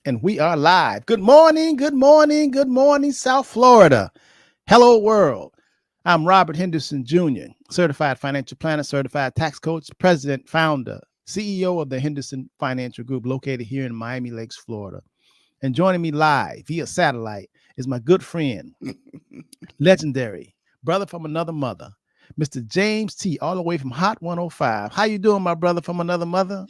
and we are live. Good morning, good morning, good morning, South Florida. Hello, world. I'm Robert Henderson Jr., certified financial planner, certified tax coach, president, founder, CEO of the Henderson Financial Group, located here in Miami Lakes, Florida. And joining me live via satellite is my good friend, legendary brother from another mother, Mr. James T, all the way from Hot 105. How you doing, my brother from another mother?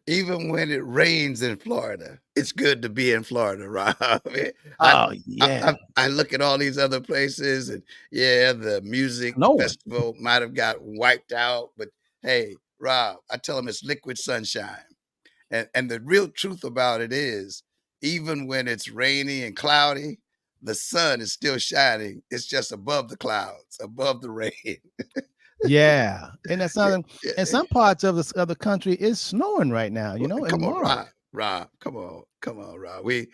Even when it rains in Florida, it's good to be in Florida, Rob. I, Oh, yeah. I look at all these other places, and yeah, the music Knowing. festival might have got wiped out, but hey, Rob, I tell them it's liquid sunshine, and the real truth about it is, even when it's rainy and cloudy, the sun is still shining. It's just above the clouds, above the rain. Yeah, and that's Yeah, something. In yeah. some parts of the country, it's snowing right now. In Come on, March. Rob. Come on, Rob. We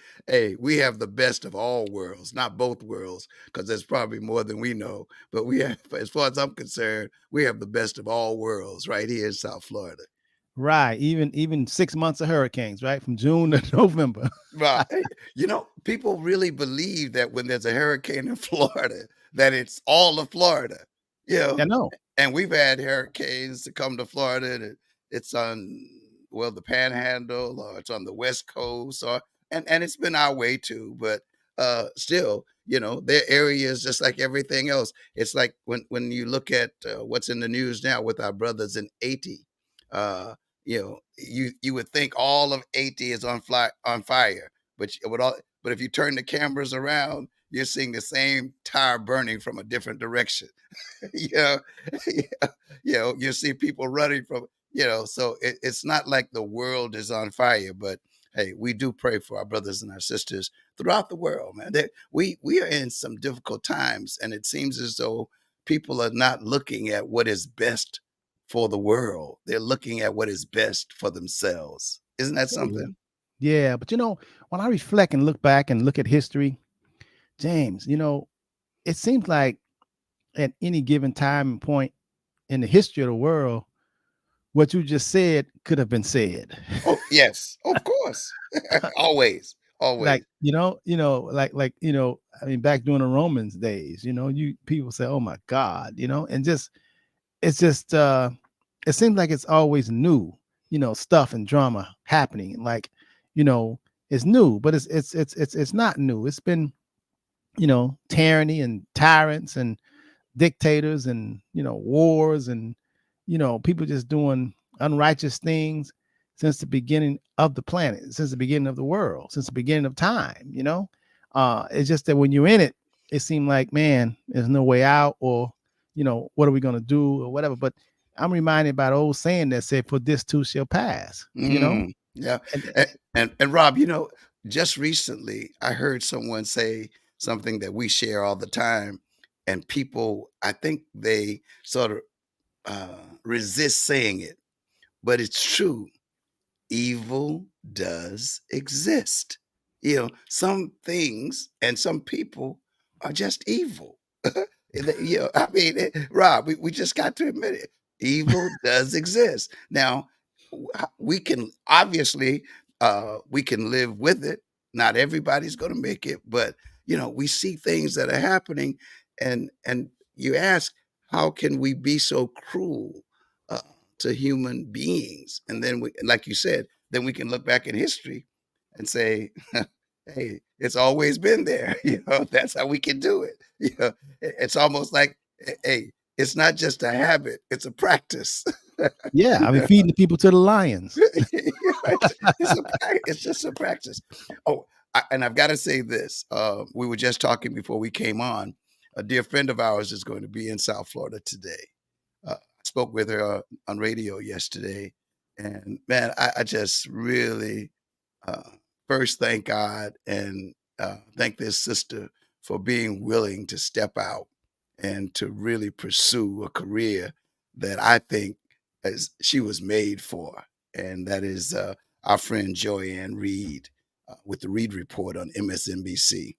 have the best of all worlds, not both worlds, because there's probably more than we know. But we have, as far as I'm concerned, we have the best of all worlds right here in South Florida. Right. Even 6 months of hurricanes, right, from June to November. Right. Hey, people really believe that when there's a hurricane in Florida, that it's all of Florida. You know, I know. and we've had hurricanes to come to Florida. And it's on the Panhandle, or it's on the West Coast, or and it's been our way too. But still, their area is just like everything else. It's like when you look at what's in the news now with our brothers in Haiti. Uh, you would think all of Haiti is on fire, but if you turn the cameras around, you're seeing the same tire burning from a different direction. Yeah, yeah, you see people running from, so it's not like the world is on fire, but hey, we do pray for our brothers and our sisters throughout the world, man. We are in some difficult times, and it seems as though people are not looking at what is best for the world. They're looking at what is best for themselves. Isn't that Oh, yeah. something? Yeah, but when I reflect and look back and look at history, James, it seems like at any given time and point in the history of the world, what you just said could have been said. Oh, yes, of course. Always, always. Like I mean, back during the Romans days, you people say, oh my God, and just it's just it seems like it's always new, stuff and drama happening. Like, you know, it's new, but it's not new. It's been, tyranny and tyrants and dictators and, wars and, people just doing unrighteous things since the beginning of the planet, since the beginning of the world, since the beginning of time, it's just that when you're in it, it seemed like, man, there's no way out, or, what are we going to do or whatever. But I'm reminded by the old saying that said, for this too shall pass, Yeah. and And Rob, just recently I heard someone say something that we share all the time, and people, I think they sort of resist saying it, but it's true. Evil does exist. Some things and some people are just evil. I mean, Rob, we just got to admit it. Evil does exist. Now, we can obviously we can live with it. Not everybody's going to make it, but we see things that are happening, and you ask, how can we be so cruel? Uh, to human beings. And then like you said, then we can look back in history and say, hey, it's always been there. That's how we can do it. It's almost like, hey, it's not just a habit, it's a practice. yeah, I mean, feeding the people to the lions. It's just a practice. Oh, and I've got to say this. We were just talking before we came on. A dear friend of ours is going to be in South Florida today. I spoke with her on radio yesterday, and man, I just really uh, first thank God and thank this sister for being willing to step out and to really pursue a career that I think as she was made for, and that is our friend Joyanne Reed with the Reed Report on MSNBC.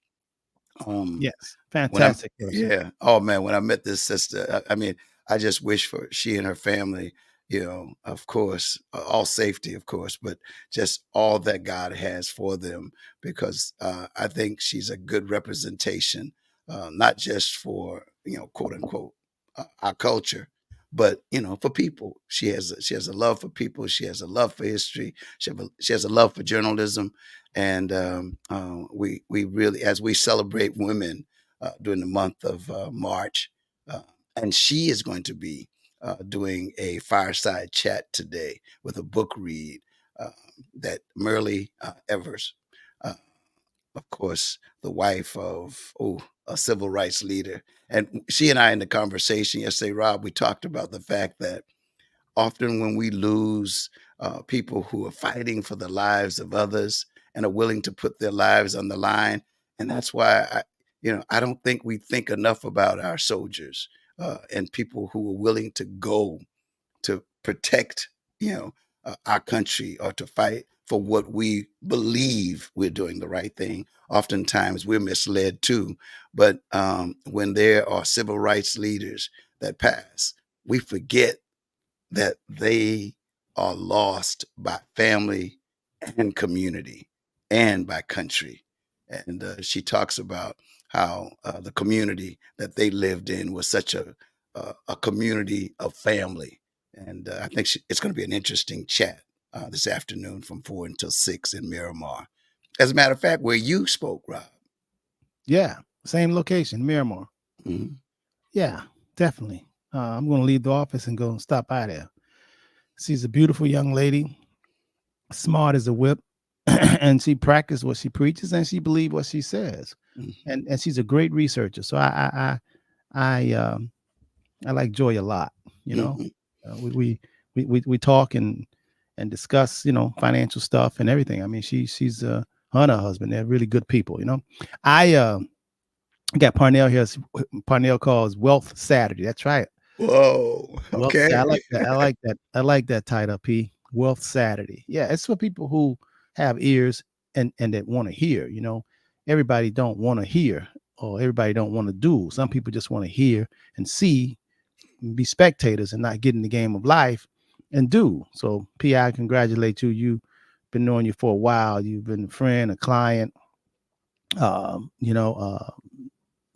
Um, Yes, when I'm fantastic person. Yeah. Oh man, when I met this sister, I mean, I just wish for she and her family, of course, all safety, of course, but just all that God has for them, because I think she's a good representation, not just for, quote unquote, our culture, but for people. She has a love for people. She has a love for history. She has a love for journalism, and we really, as we celebrate women during the month of March, uh, and she is going to be doing a fireside chat today with a book read uh, that Merle Evers, uh, of course, the wife of a civil rights leader, and she and I in the conversation yesterday, Rob, we talked about the fact that often when we lose people who are fighting for the lives of others and are willing to put their lives on the line, and that's why I don't think we think enough about our soldiers and people who are willing to go to protect, our country, or to fight for what we believe we're doing the right thing. Oftentimes we're misled too. But when there are civil rights leaders that pass, we forget that they are lost by family and community and by country. And she talks about how the community that they lived in was such a community of family. And I think it's going to be an interesting chat this afternoon from 4 until 6 in Miramar. As a matter of fact, where you spoke, Rob. Yeah, same location, Miramar. Mhm. Yeah, definitely. I'm going to leave the office and go and stop by there. She's a beautiful young lady, smart as a whip, and she practices what she preaches and she believes what she says. Mhm. And she's a great researcher. So I like Joy a lot. You know, Mhm. we talk and discuss financial stuff and everything. I mean, she's her and her husband. They're really good people. I got Parnell here. Parnell calls Wealth Saturday. That's right. Whoa. Wealth Saturday. I Okay. like that. I like that. I like that title, P. Wealth Saturday. Yeah, it's for people who have ears and that want to hear. Everybody don't want to hear, or everybody don't want to do. Some people just want to hear and see, and be spectators and not get in the game of life and do. So, P, I congratulate you. You've been knowing you for a while. You've been a friend, a client, um, you know, uh,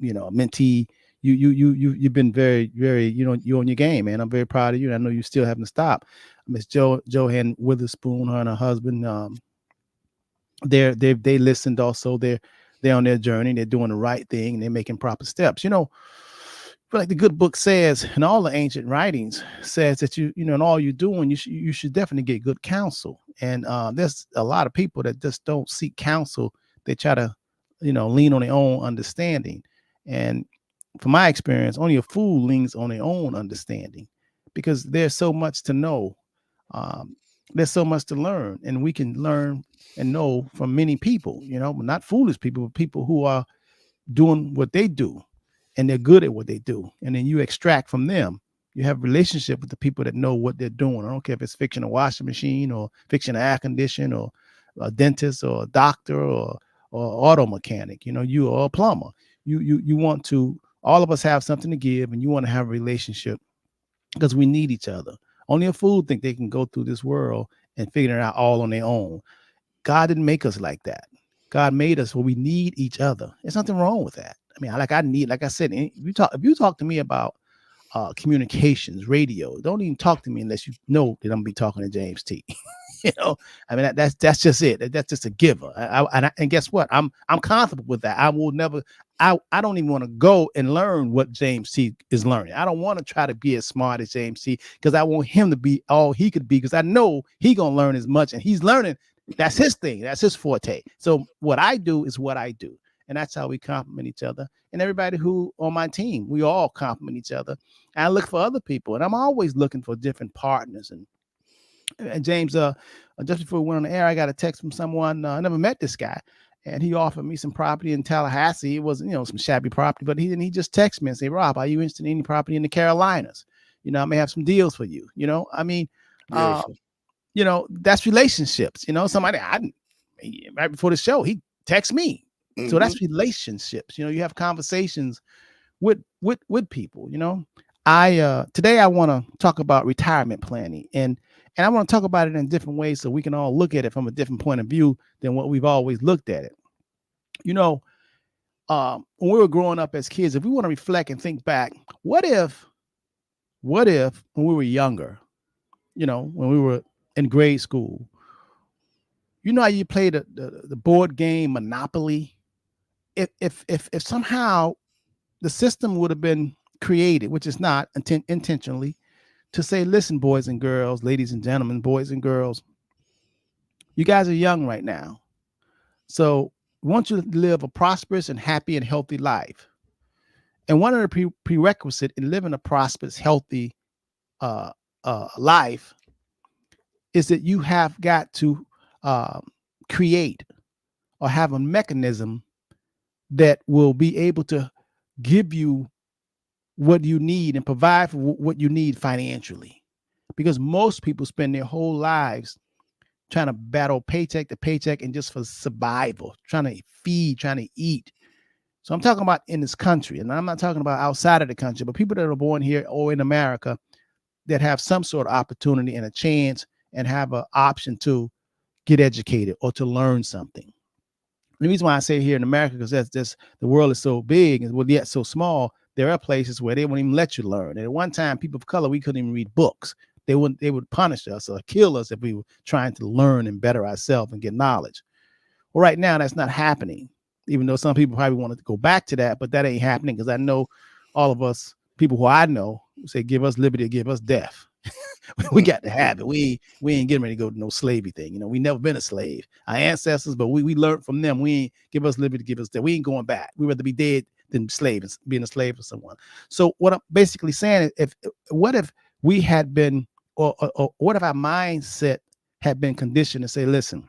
a mentee. You've been very, very, you're on your game, man. I'm very proud of you. I know you still haven't stopped. Miss Joanne Witherspoon, her and her husband, they listened also. They're on their journey. They're doing the right thing. They're making proper steps. Like the good book says, and all the ancient writings says that in all you're doing, you should definitely get good counsel. And there's a lot of people that just don't seek counsel. They try to, lean on their own understanding. And from my experience, only a fool leans on their own understanding, because there's so much to know. Um, there's so much to learn, and we can learn and know from many people. But not foolish people, but people who are doing what they do, and they're good at what they do, and then you extract from them. You have a relationship with the people that know what they're doing. I don't care if it's fixing a washing machine or fixing an air condition or a dentist or a doctor or auto mechanic. You are a plumber. You want to. All of us have something to give, and you want to have a relationship because we need each other. Only a fool think they can go through this world and figure it out all on their own. God didn't make us like that. God made us where we need each other. There's nothing wrong with that. I mean, like I said, if you talk to me about communications, radio, don't even talk to me unless you know that I'm gonna be talking to James T. I mean, that's just it. That's just a giver. And guess what? I'm comfortable with that. I will never. I don't even want to go and learn what James T is learning. I don't want to try to be as smart as James T, because I want him to be all he could be, because I know he gonna learn as much, and he's learning. That's his thing. That's his forte. So what I do is what I do, and that's how we complement each other. And everybody who on my team, we all complement each other. And I look for other people, and I'm always looking for different partners. And James, just before we went on the air, I got a text from someone. I never met this guy, and he offered me some property in Tallahassee. It wasn't, some shabby property, but he just texted me and said, "Rob, are you interested in any property in the Carolinas? I may have some deals for you." I mean, uh, Beautiful. that's relationships. Somebody right before the show, he texts me. So Hmm. that's relationships. You have conversations with people. I today I want to talk about retirement planning, and I want to talk about it in different ways so we can all look at it from a different point of view than what we've always looked at it. You know, when we were growing up as kids, if we want to reflect and think back, what if, what if when we were younger, when we were in grade school, how you play the board game Monopoly? If somehow the system would have been created, which is not intentionally, to say, listen, boys and girls, ladies and gentlemen, boys and girls, you guys are young right now. So we want you to live a prosperous and happy and healthy life. And one of the prerequisite in living a prosperous, healthy uh, life is that you have got to uh, create or have a mechanism that will be able to give you what you need and provide for what you need financially. Because most people spend their whole lives trying to battle paycheck to paycheck and just for survival, trying to feed, trying to eat. So I'm talking about in this country, and I'm not talking about outside of the country, but people that are born here or in America that have some sort of opportunity and a chance and have an option to get educated or to learn something. The reason why I say here in America, because that's just the world is so big and yet so small, there are places where they won't even let you learn. And at one time, people of color, we couldn't even read books. They would punish us or kill us if we were trying to learn and better ourselves and get knowledge. Well, right now that's not happening, even though some people probably wanted to go back to that, but that ain't happening because I know all of us, people who I know, say, give us liberty, give us death. We got to have it. We ain't getting ready to go to no slavery thing. We never been a slave. Our ancestors, but we learned from them. We ain't give us liberty, give us death. We ain't going back. We'd rather be dead than slaves, being a slave for someone. So what I'm basically saying is, what if we had been, or what if our mindset had been conditioned to say, listen,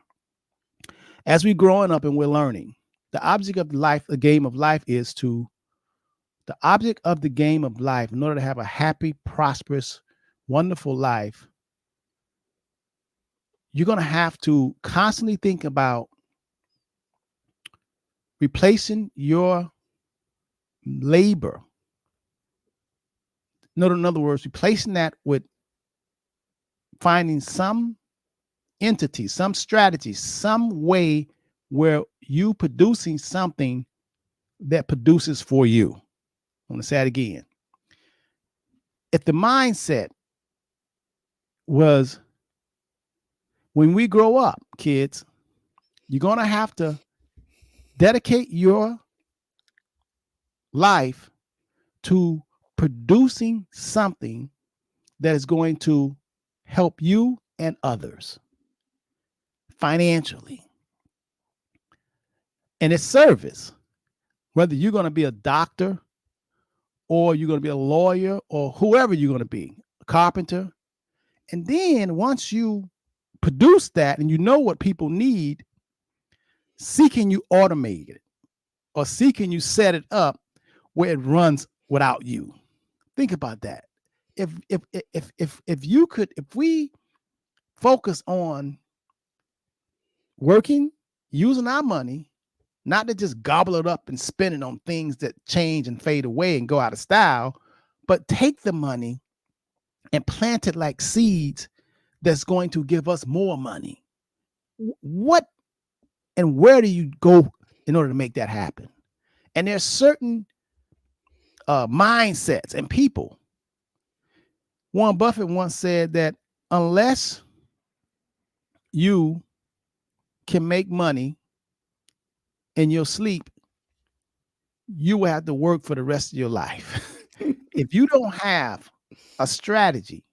as we're growing up and we're learning, the object of life, the game of life the object of the game of life, in order to have a happy, prosperous, wonderful life, you're going to have to constantly think about replacing your labor. In other words, replacing that with finding some entity, some strategy, some way where you producing something that produces for you. I'm going to say it again. If the mindset was, when we grow up, kids, you're going to have to dedicate your life to producing something that is going to help you and others financially. And it's service, whether you're going to be a doctor or you're going to be a lawyer or whoever you're going to be, a carpenter. And then once you produce that and you know what people need, seeking you automate it or seeking you set it up where it runs without you. Think about that. If we focus on working, using our money, not to just gobble it up and spend it on things that change and fade away and go out of style, but take the money and plant it like seeds that's going to give us more money. What and where do you go in order to make that happen? And there's certain mindsets and people. Warren Buffett once said that unless you can make money in your sleep, you will have to work for the rest of your life. If you don't have a strategy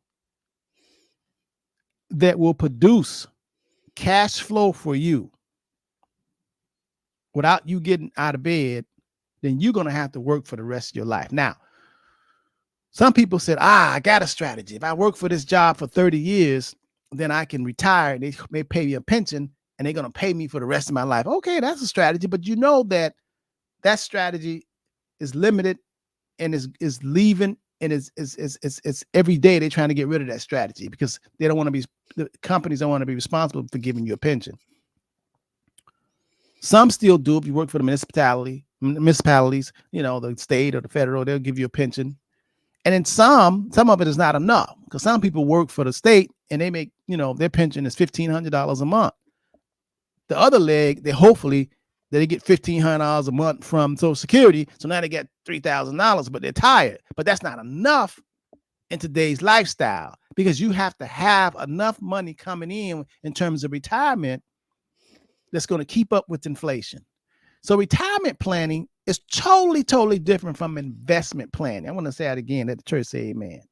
that will produce cash flow for you without you getting out of bed, then you're going to have to work for the rest of your life. Now, some people said, I got a strategy. If I work for this job for 30 years, then I can retire. They may pay me a pension and they're going to pay me for the rest of my life. Okay, that's a strategy, but you know that strategy is limited and is leaving, and it's every day they're trying to get rid of that strategy because they don't want to be, the companies don't want to be responsible for giving you a pension. Some still do. If you work for the municipalities, the state or the federal, they'll give you a pension. And then some of it is not enough because some people work for the state and they make, their pension is $1,500 a month. The other leg, they get $1,500 a month from Social Security. So now they get $3,000, but they're tired. But that's not enough in today's lifestyle because you have to have enough money coming in terms of retirement that's going to keep up with inflation. So retirement planning is totally, totally different from investment planning. I want to say it again. Let the church say amen.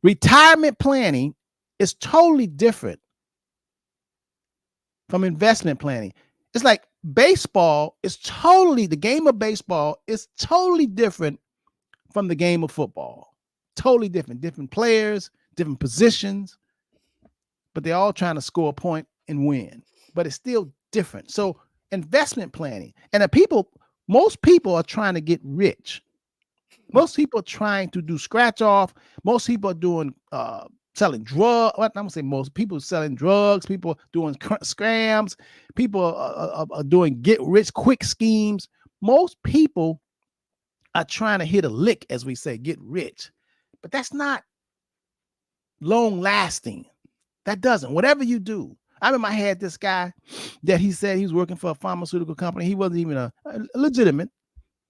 Retirement planning is totally different from investment planning. It's like baseball is the game of baseball is totally different from the game of football. Totally different players, different positions, but they're all trying to score a point and win, but it's still different. So investment planning, and most people are trying to get rich. Most people are trying to do scratch off. Most people are doing selling drugs. I'm gonna say most people selling drugs. People doing scams. People are doing get rich quick schemes. Most people are trying to hit a lick, as we say, get rich, but that's not long lasting. That doesn't. Whatever you do. I remember I had this guy that he said he was working for a pharmaceutical company. He wasn't even a legitimate,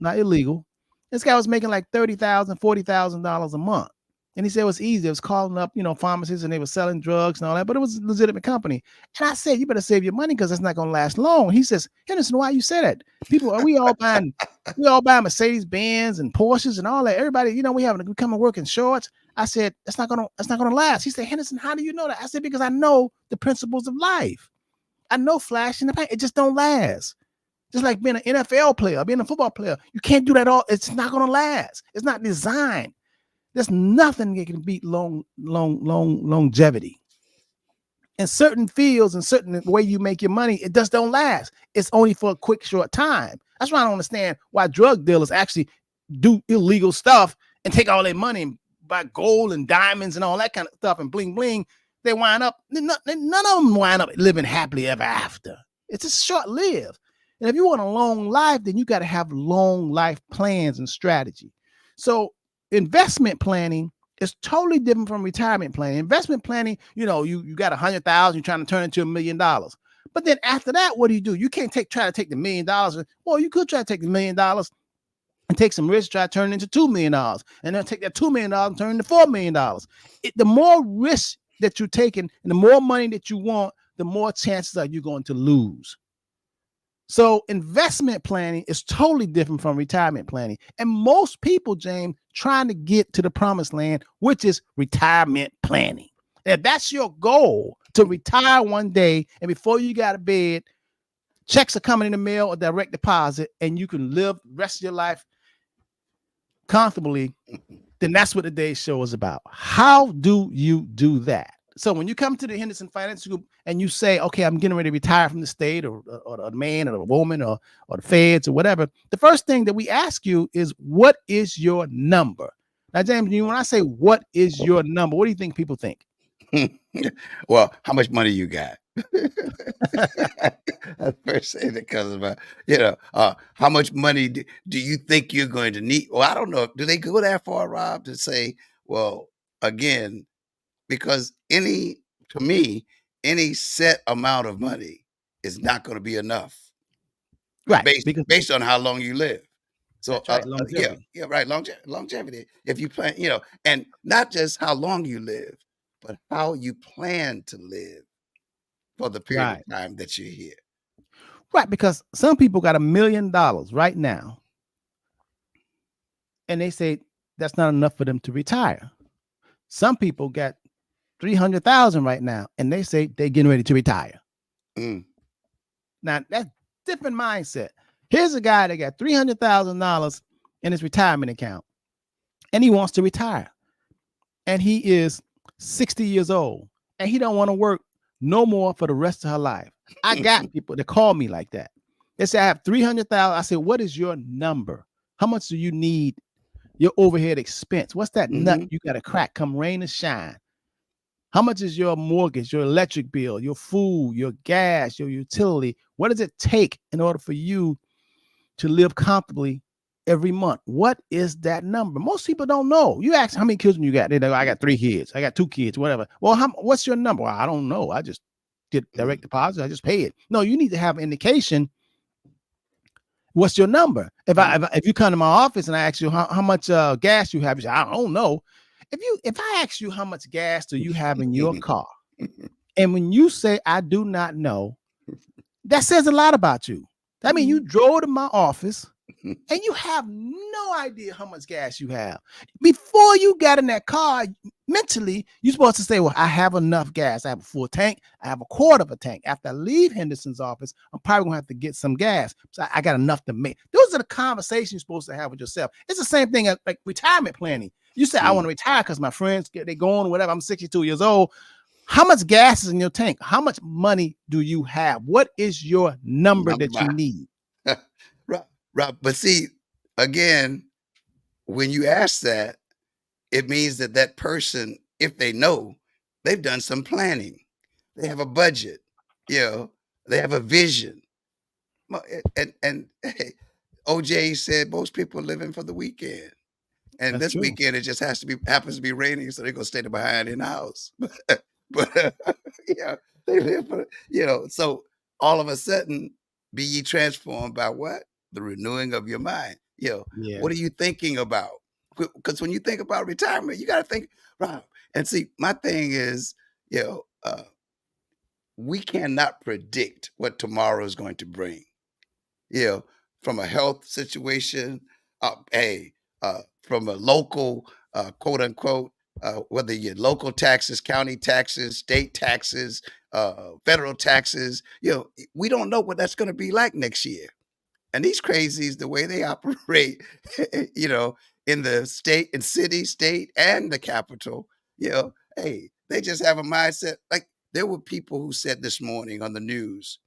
not illegal. This guy was making like $30,000, $40,000 a month. And he said it was easy. It was calling up, pharmacies and they were selling drugs and all that, but it was a legitimate company. And I said, you better save your money because that's not going to last long. He says, Henderson, why you say that? We all buying Mercedes Benz and Porsches and all that. Everybody, we come and work in shorts. I said, that's not gonna last. He said, Henderson, how do you know that? I said, because I know the principles of life. I know flash in the paint. It just don't last. Just like being an NFL player, being a football player. You can't do that all. It's not gonna last. It's not designed. There's nothing that can beat longevity. In certain fields and certain way you make your money, it just don't last. It's only for a quick, short time. That's why I don't understand why drug dealers actually do illegal stuff and take all their money and buy gold and diamonds and all that kind of stuff and bling bling. They wind up, none of them wind up living happily ever after. It's just short lived. And if you want a long life, then you got to have long life plans and strategy. So investment planning is totally different from retirement planning. Investment planning, you got 100,000, you're trying to turn it into $1 million. But then after that, what do? You can't try to take the $1 million. Well, you could try to take the $1 million and take some risk, try to turn it into $2 million, and then take that $2 million and turn it into $4 million. The more risk that you're taking and the more money that you want, the more chances are you're going to lose. So investment planning is totally different from retirement planning. And most people, James, trying to get to the promised land, which is retirement planning. And if that's your goal, to retire one day and before you got to bed, checks are coming in the mail or direct deposit, and you can live the rest of your life comfortably, then that's what today's show is about. How do you do that? So when you come to the Henderson Finance Group and you say, okay, I'm getting ready to retire from the state or the man or the woman or the feds or whatever, the first thing that we ask you is, what is your number? Now, James, when I say what is your number, what do you think people think? Well, how much money you got? That's the first thing that comes about. How much money do you think you're going to need? Well, I don't know. Do they go that far, Rob, to say, well, again, because any set amount of money is not going to be enough, right? Based on how long you live. So right, longevity. Right, longevity. If you plan, and not just how long you live, but how you plan to live for the period of time that you're here. Right, because some people got $1 million right now, and they say that's not enough for them to retire. Some people got 300,000 right now, and they say they're getting ready to retire. Now that's different mindset. Here's a guy that got $300,000 in his retirement account, and he wants to retire, and he is 60 years old, and he don't want to work no more for the rest of her life. I got people that call me like that. They say, I have 300,000. I say, what is your number? How much do you need your overhead expense? What's that nut you got to crack come rain or shine? How much is your mortgage, your electric bill, your food, your gas, your utility? What does it take in order for you to live comfortably every month. What is that number? Most people don't know. You ask how many children you got. They go, I got 3 kids. I got 2 kids, whatever. Well, what's your number? Well, I don't know. I just get direct Mhm. deposit. I just pay it. No, you need to have an indication. What's your number? If you come to my office and I ask you how much gas you have, you say, I don't know. If I ask you how much gas do you have in your car, and when you say I do not know, that says a lot about you. That means you drove to my office and you have no idea how much gas you have. Before you got in that car, mentally, you're supposed to say, well, I have enough gas. I have a full tank. I have a quarter of a tank. After I leave Henderson's office, I'm probably going to have to get some gas. So I got enough to make. Those are the conversations you're supposed to have with yourself. It's the same thing like retirement planning. You say, I want to retire because my friends, they're going, whatever. I'm 62 years old. How much gas is in your tank? How much money do you have? What is your number that you Number. need? Right, right. But see, again, when you ask that, it means that that person, if they know, they've done some planning. They have a budget, you know, they have a vision. And hey, OJ said most people are living for the weekend. And That's this true. weekend it just happens to be raining, so they're gonna stay behind in the house. But yeah, they live for so all of a sudden, be ye transformed by what? The renewing of your mind. Yeah. What are you thinking about? Because when you think about retirement, you gotta think, right. And see, my thing is, you know, uh, we cannot predict what tomorrow is going to bring you know, from a health situation, from a local, quote unquote, whether you're local taxes, county taxes, state taxes, federal taxes, we don't know what that's going to be like next year. And these crazies, the way they operate, you know, in the state and city, state, and the capital, hey, they just have a mindset. Like there were people who said this morning on the news,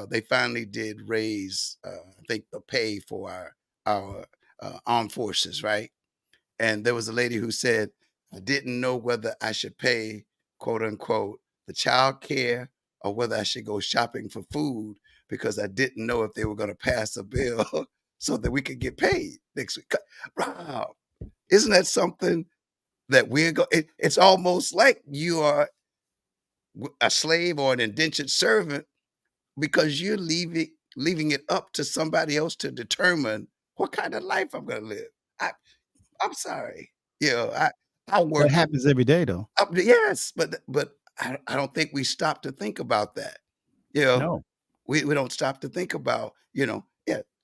they finally did raise, I think, the pay for our armed forces, right? And there was a lady who said, "I didn't know whether I should pay, quote unquote, the child care or whether I should go shopping for food because I didn't know if they were going to pass a bill so that we could get paid next week." Wow, isn't that something that we're going? It's almost like you are a slave or an indentured servant because you're leaving it up to somebody else to determine what kind of life I'm gonna live. I I'm sorry. I That work happens every day though. yes, but I don't think we stop to think about that. You know, No. we don't stop to think about, yeah,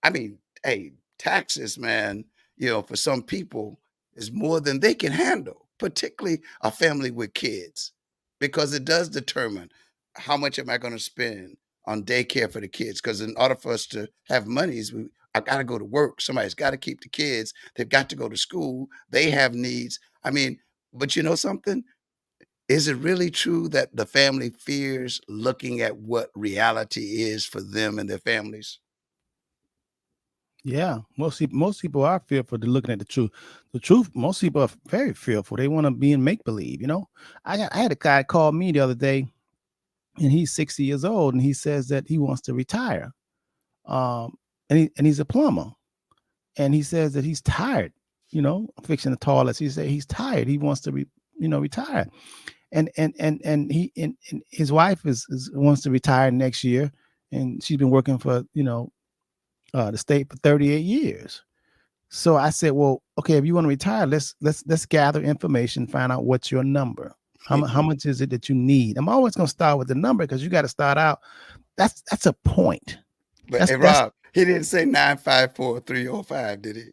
I mean, hey, taxes, man, for some people is more than they can handle, particularly a family with kids, because it does determine how much am I going to spend on daycare for the kids. Because in order for us to have monies, I got to go to work. Somebody's got to keep the kids. They've got to go to school. They have needs. I mean, but you know something? Is it really true that the family fears looking at what reality is for them and their families? Yeah, most people are fearful to looking at the truth. The truth, most people are very fearful. They want to be in make believe. I had a guy call me the other day, and he's 60 years old, and he says that he wants to retire. And he's a plumber, and he says that he's tired. Fixing the toilets. He said he's tired. He wants to retire. And his wife is wants to retire next year, and she's been working for the state for 38 years. So I said, well, okay, if you want to retire, let's gather information, find out what's your number. How much is it that you need? I'm always going to start with the number because you got to start out. That's a point. But That's hey, that's Rob, he didn't say 954-305, did he?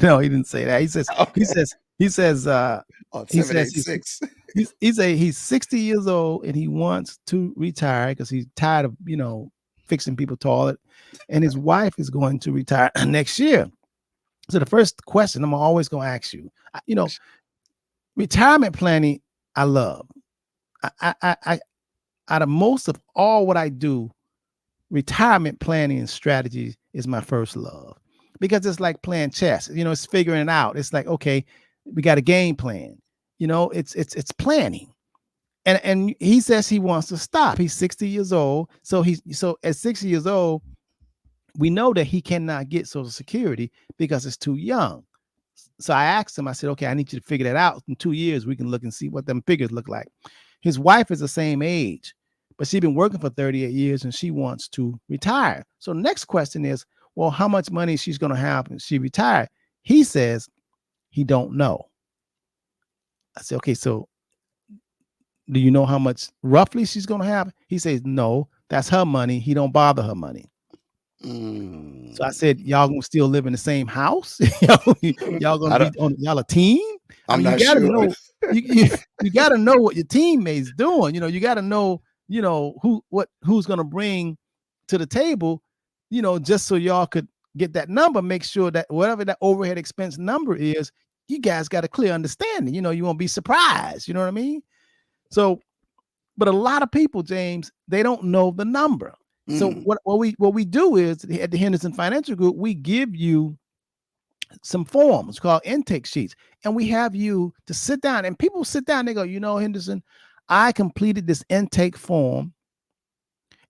no, he didn't say that. He says he Okay. says he says On he says he's 786. he's 60 years old and he wants to retire because he's tired of fixing people toilet, and his wife is going to retire next year. So the first question I'm always going to ask you, retirement planning, I love. I out of most of all what I do, retirement planning and strategies is my first love because it's like playing chess. It's figuring it out. It's like, okay, we got a game plan. It's planning. And he says he wants to stop. He's 60 years old. So at 60 years old, we know that he cannot get Social Security because it's too young. So I asked him, I said, okay, I need you to figure that out. In 2 years, we can look and see what them figures look like. His wife is the same age, but she's been working for 38 years and she wants to retire. So next question is, well, how much money she's going to have when she retire? He says he don't know. I said, okay, so do you know how much roughly she's going to have? He says, no, that's her money. He don't bother her money. So I said, y'all gonna still live in the same house? y'all gonna be on y'all a team? I mean, I'm you not gotta sure. know you gotta know what your teammates doing. You gotta know, who's gonna bring to the table, just so y'all could get that number, make sure that whatever that overhead expense number is, you guys got a clear understanding. You won't be surprised, you know what I mean? So, but a lot of people, James, they don't know the number. So what we do is at the Henderson Financial Group, we give you some forms called intake sheets, and we have you to sit down, and people sit down, they go, Henderson, I completed this intake form.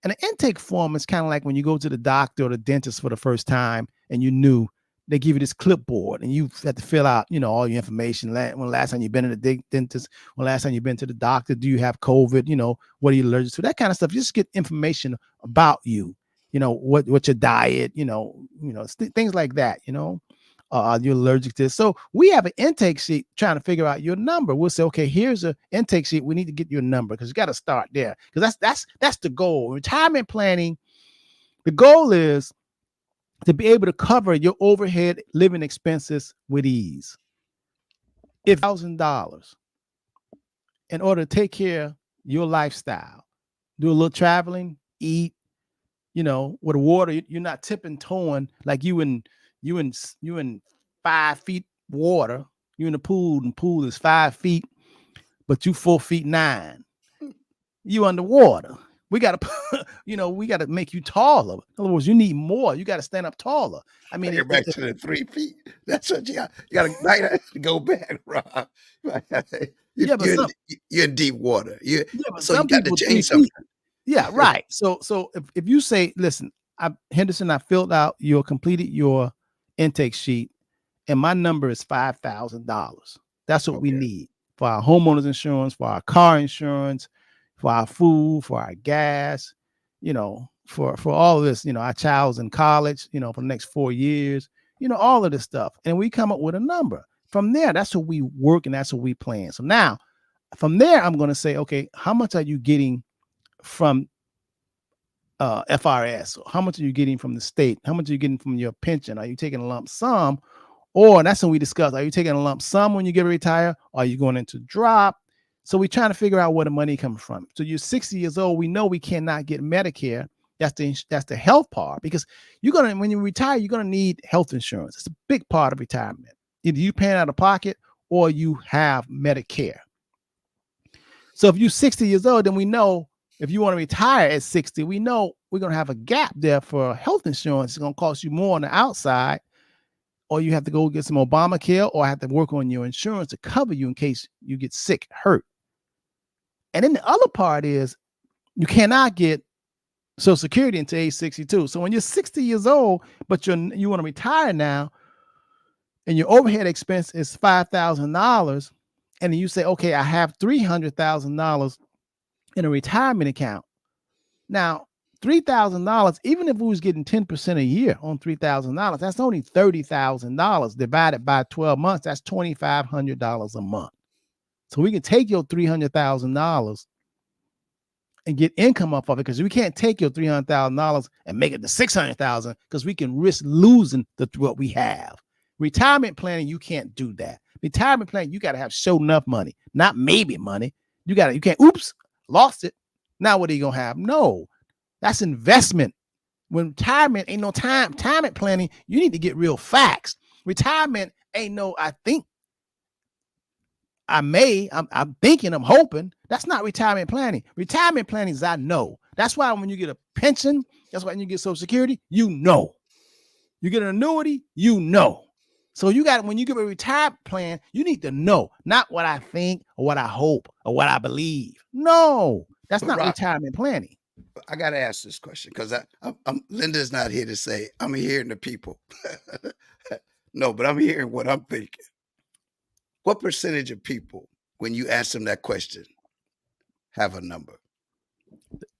And the intake form is kind of like when you go to the doctor or the dentist for the first time and they give you this clipboard and you have to fill out, all your information. When last time you've been to the dentist, when last time you've been to the doctor, do you have COVID? What are you allergic to? That kind of stuff. Just get information about you, what your diet, things like that, you're allergic to this. So we have an intake sheet trying to figure out your number. We'll say, okay, here's an intake sheet. We need to get your number because you got to start there. Because that's the goal. Retirement planning, the goal is to be able to cover your overhead living expenses with ease. If $1,000 in order to take care of your lifestyle, do a little traveling, eat, with water, you're not tipping toeing like you in 5 feet water. You in the pool, and the pool is 5 feet, but you 4 feet 9. You underwater. We got to make you taller. In other words, you need more. You got to stand up taller. I mean, You're back to the 3 feet. That's what you got. You got to go back, Rob. You're in deep water. But So you some got to people 3 change something. feet. Yeah, right. So if you say, listen, Henderson, I completed your intake sheet, and my number is $5,000. That's what we need for our homeowners insurance, for our car insurance, for our food, for our gas, for all of this, our child's in college, for the next 4 years, all of this stuff. And we come up with a number. From there, that's what we work and that's what we plan. So now from there, I'm going to say, okay, how much are you getting from FRS? Or how much are you getting from the state? How much are you getting from your pension? Are you taking a lump sum? Or that's when we discuss, are you taking a lump sum when you get retired? Or are you going into drop? So we're trying to figure out where the money comes from. So you're 60 years old. We know we cannot get Medicare. That's the health part, because when you retire, you're gonna need health insurance. It's a big part of retirement. Either you paying out of pocket or you have Medicare. So if you're 60 years old, then we know if you want to retire at 60, we know we're gonna have a gap there for health insurance. It's gonna cost you more on the outside, or you have to go get some Obamacare, or have to work on your insurance to cover you in case you get sick, hurt. And then the other part is you cannot get Social Security until age 62. So when you're 60 years old, but you want to retire now, and your overhead expense is $5,000, and then you say, okay, I have $300,000 in a retirement account. Now, $3,000, even if we was getting 10% a year on $3,000, that's only $30,000 divided by 12 months. That's $2,500 a month. So we can take your $300,000 and get income off of it, because we can't take your $300,000 and make it to $600,000, because we can risk losing what we have. Retirement planning, you can't do that. Retirement planning, you got to have show enough money, not maybe money. You can't, oops, lost it. Now what are you gonna have? No, that's investment. When retirement ain't no retirement planning, you need to get real facts. Retirement ain't no, I think, I'm thinking, I'm hoping. That's not retirement planning. Retirement planning is I know. That's why when you get a pension, that's why when you get Social Security, you know. You get an annuity, you know. So when you get a retirement plan, you need to know, not what I think or what I hope or what I believe. No, that's not retirement planning. I got to ask this question because Linda's not here to say I'm hearing the people. No, but I'm hearing what I'm thinking. What percentage of people, when you ask them that question, have a number?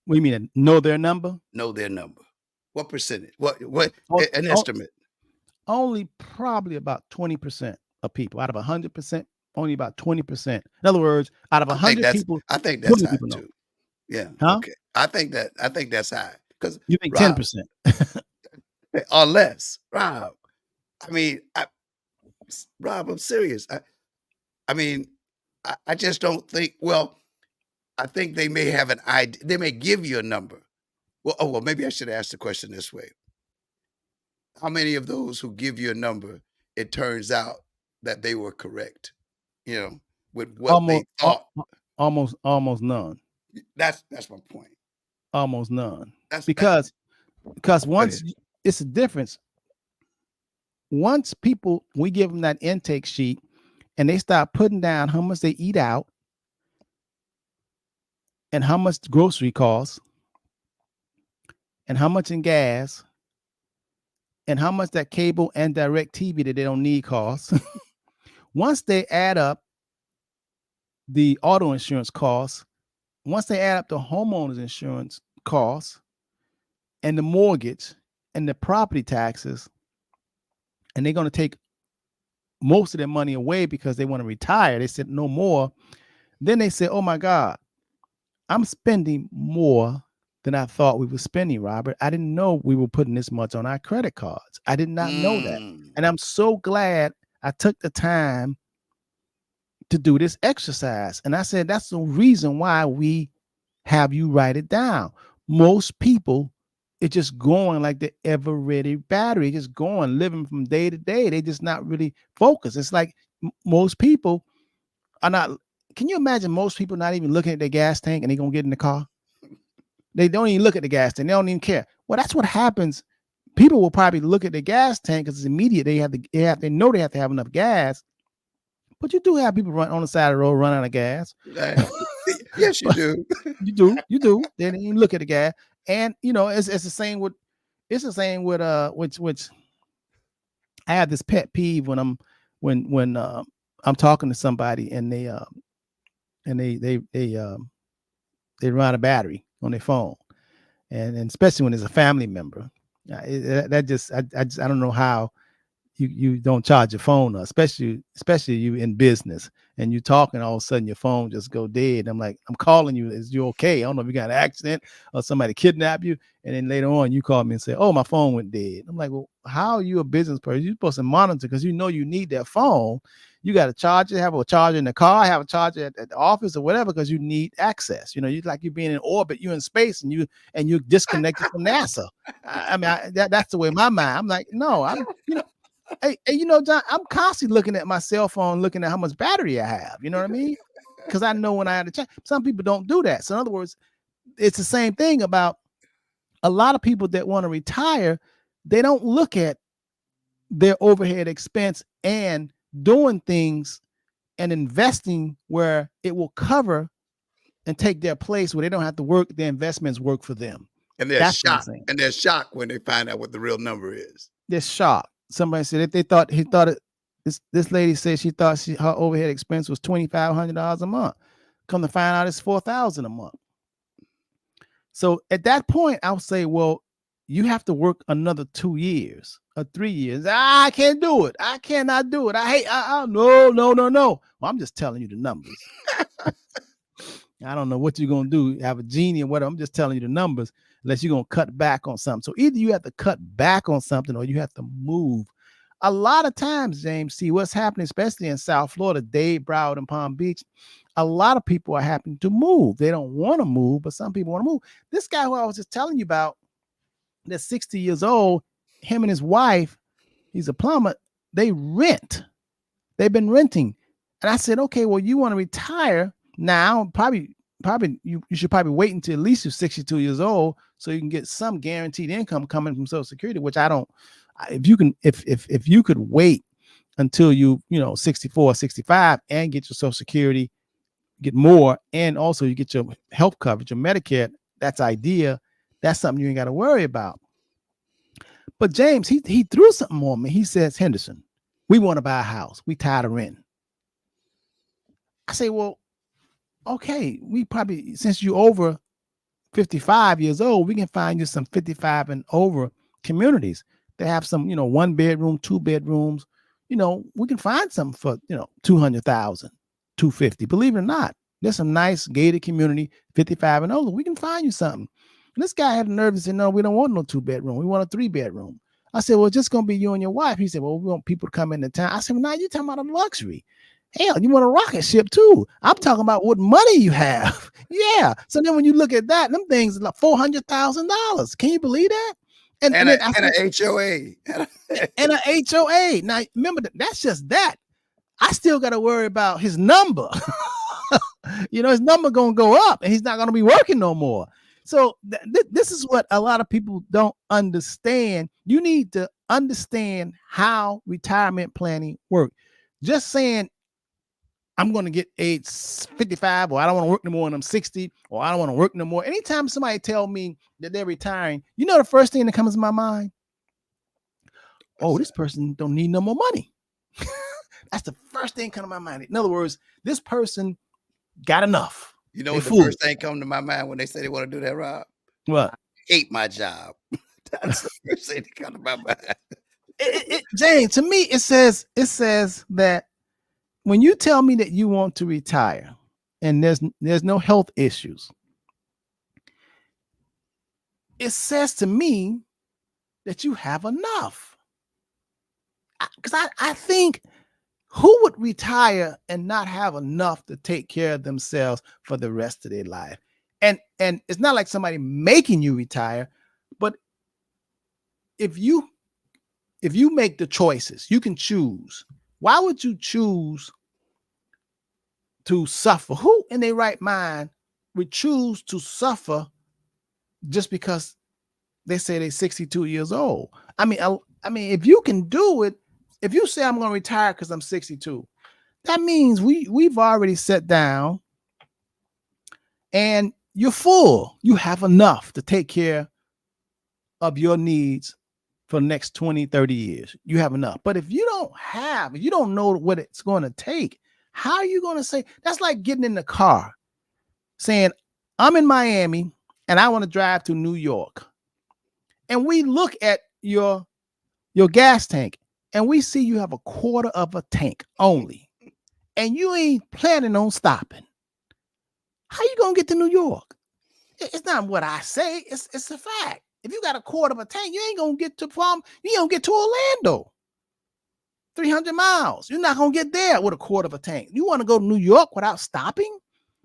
What do you mean, know their number? Know their number. What percentage? What O- an o- estimate? Only probably about 20% of people out of 100%. Only about 20%. In other words, out of I think 100 that's people, I think that's 20 high people know. too. Yeah. Huh? Okay. I think that's high because You think Rob 10%? or less. Rob. I mean, Rob, I'm serious. I mean, I just don't think. Well, I think they may have an idea. They may give you a number. Well, oh well, maybe I should ask the question this way: how many of those who give you a number, it turns out that they were correct? You know, with what Almost, they thought. almost none. That's my point. Almost none. That's Because go ahead. it's a difference. Once people, we give them that intake sheet and they start putting down how much they eat out and how much grocery costs and how much in gas and how much that cable and direct TV that they don't need costs. Once they add up the auto insurance costs, once they add up the homeowners insurance costs and the mortgage and the property taxes, and they're going to take most of their money away because they want to retire. They said no more. Then they said, oh my God, I'm spending more than I thought we were spending, Robert. I didn't know we were putting this much on our credit cards. I did not know that. Mm. And I'm so glad I took the time to do this exercise. And I said, that's the reason why we have you write it down. Most people, it's just going like the ever ready battery, just going, living from day to day. They just not really focused. It's like most people are not. Can you imagine most people not even looking at their gas tank and they gonna get in the car? They don't even look at the gas tank. They don't even care. Well, that's what happens. People will probably look at the gas tank because it's immediate. They know they have to have enough gas. But you do have people run on the side of the road, run out of gas. Yes, you do. You do. They didn't even look at the gas. And you know, it's the same with which I have this pet peeve when I'm talking to somebody and they run out of battery on their phone, and especially when it's a family member. I don't know how you don't charge your phone up, especially you in business and you talking, all of a sudden your phone just go dead. I'm like, I'm calling you, is you okay? I don't know if you got an accident or somebody kidnapped you, and then later on you call me and say, oh, my phone went dead. I'm like, well, how are you a business person? You're supposed to monitor because you know you need that phone. You got to charge it, have a charger in the car, have a charger at the office or whatever, because you need access. You know, you like you're being in orbit, you're in space, and you're disconnected from NASA. I mean, that's the way my mind. I'm like, no, hey, you know, John, I'm constantly looking at my cell phone, looking at how much battery I have. You know what I mean? Because I know when I had to check. Some people don't do that. So in other words, it's the same thing about a lot of people that want to retire. They don't look at their overhead expense and doing things and investing where it will cover and take their place where they don't have to work. Their investments work for them. And they're That's what I'm shocked. saying. And they're shocked when they find out what the real number is. They're shocked. Somebody said if he thought it. This lady said she thought her overhead expense was $2,500 a month. Come to find out, it's $4,000 a month. So at that point, I'll say, well, you have to work another 2 years or 3 years. I can't do it. I cannot do it. I hate. No. Well, I'm just telling you the numbers. I don't know what you're gonna do. Have a genie or whatever. I'm just telling you the numbers. Unless you're gonna cut back on something. So either you have to cut back on something or you have to move. A lot of times, James, see what's happening, especially in South Florida, Dade, Broward, and Palm Beach. A lot of people are having to move. They don't want to move, but some people want to move. This guy who I was just telling you about, that's 60 years old, him and his wife, he's a plumber, they rent. They've been renting. And I said, okay, well, you want to retire now, probably you should probably wait until at least you're 62 years old so you can get some guaranteed income coming from Social Security, which I don't. If you could wait until you 64, 65 and get your Social Security, get more, and also you get your health coverage, your Medicare, that's idea. That's something you ain't got to worry about. But James, he threw something on me. He says, Henderson, we want to buy a house. We tired of renting. I say, well, okay, we probably, since you over 55 years old, we can find you some 55 and over communities. They have some, 1 bedroom, 2 bedrooms. We can find something for, 200,000, 250. Believe it or not, there's some nice gated community, 55 and older. We can find you something. And this guy had the nerve to say, no, we don't want no 2 bedroom. We want a 3 bedroom. I said, well, it's just going to be you and your wife. He said, well, we want people to come into town. I said, well, now you're talking about a luxury. Hell, you want a rocket ship too. I'm talking about what money you have. Yeah. So then when you look at that, them things are like $400,000. Can you believe that? And an HOA. And an HOA. Now, remember, that's just that. I still got to worry about his number. His number going to go up and he's not going to be working no more. So this is what a lot of people don't understand. You need to understand how retirement planning works. Just saying, I'm going to get age 55, or I don't want to work no more when I'm 60, or I don't want to work no more. Anytime somebody tell me that they're retiring, the first thing that comes to my mind, oh, this person don't need no more money. That's the first thing come to my mind. In other words, this person got enough. What the first thing come to my mind when they say they want to do that, Rob? What? I hate my job. That's the first thing that come to my mind. Jane, to me, it says that when you tell me that you want to retire and there's no health issues, it says to me that you have enough. Because I think, who would retire and not have enough to take care of themselves for the rest of their life? And it's not like somebody making you retire, but if you make the choices, you can choose. Why would you choose to suffer? Who in their right mind would choose to suffer just because they say they're 62 years old? I mean, if you can do it, if you say I'm going to retire because I'm 62, that means we've already sat down and you're full. You have enough to take care of your needs for the next 20, 30 years. You have enough. But if you don't know what it's going to take, how are you going to say? That's like getting in the car saying, I'm in Miami and I want to drive to New York. And we look at your gas tank and we see you have a quarter of a tank only, and you ain't planning on stopping. How you going to get to New York? It's not what I say. It's a fact. If you got a quarter of a tank, you ain't going to get to Orlando. 300 miles. You're not going to get there with a quarter of a tank. You want to go to New York without stopping?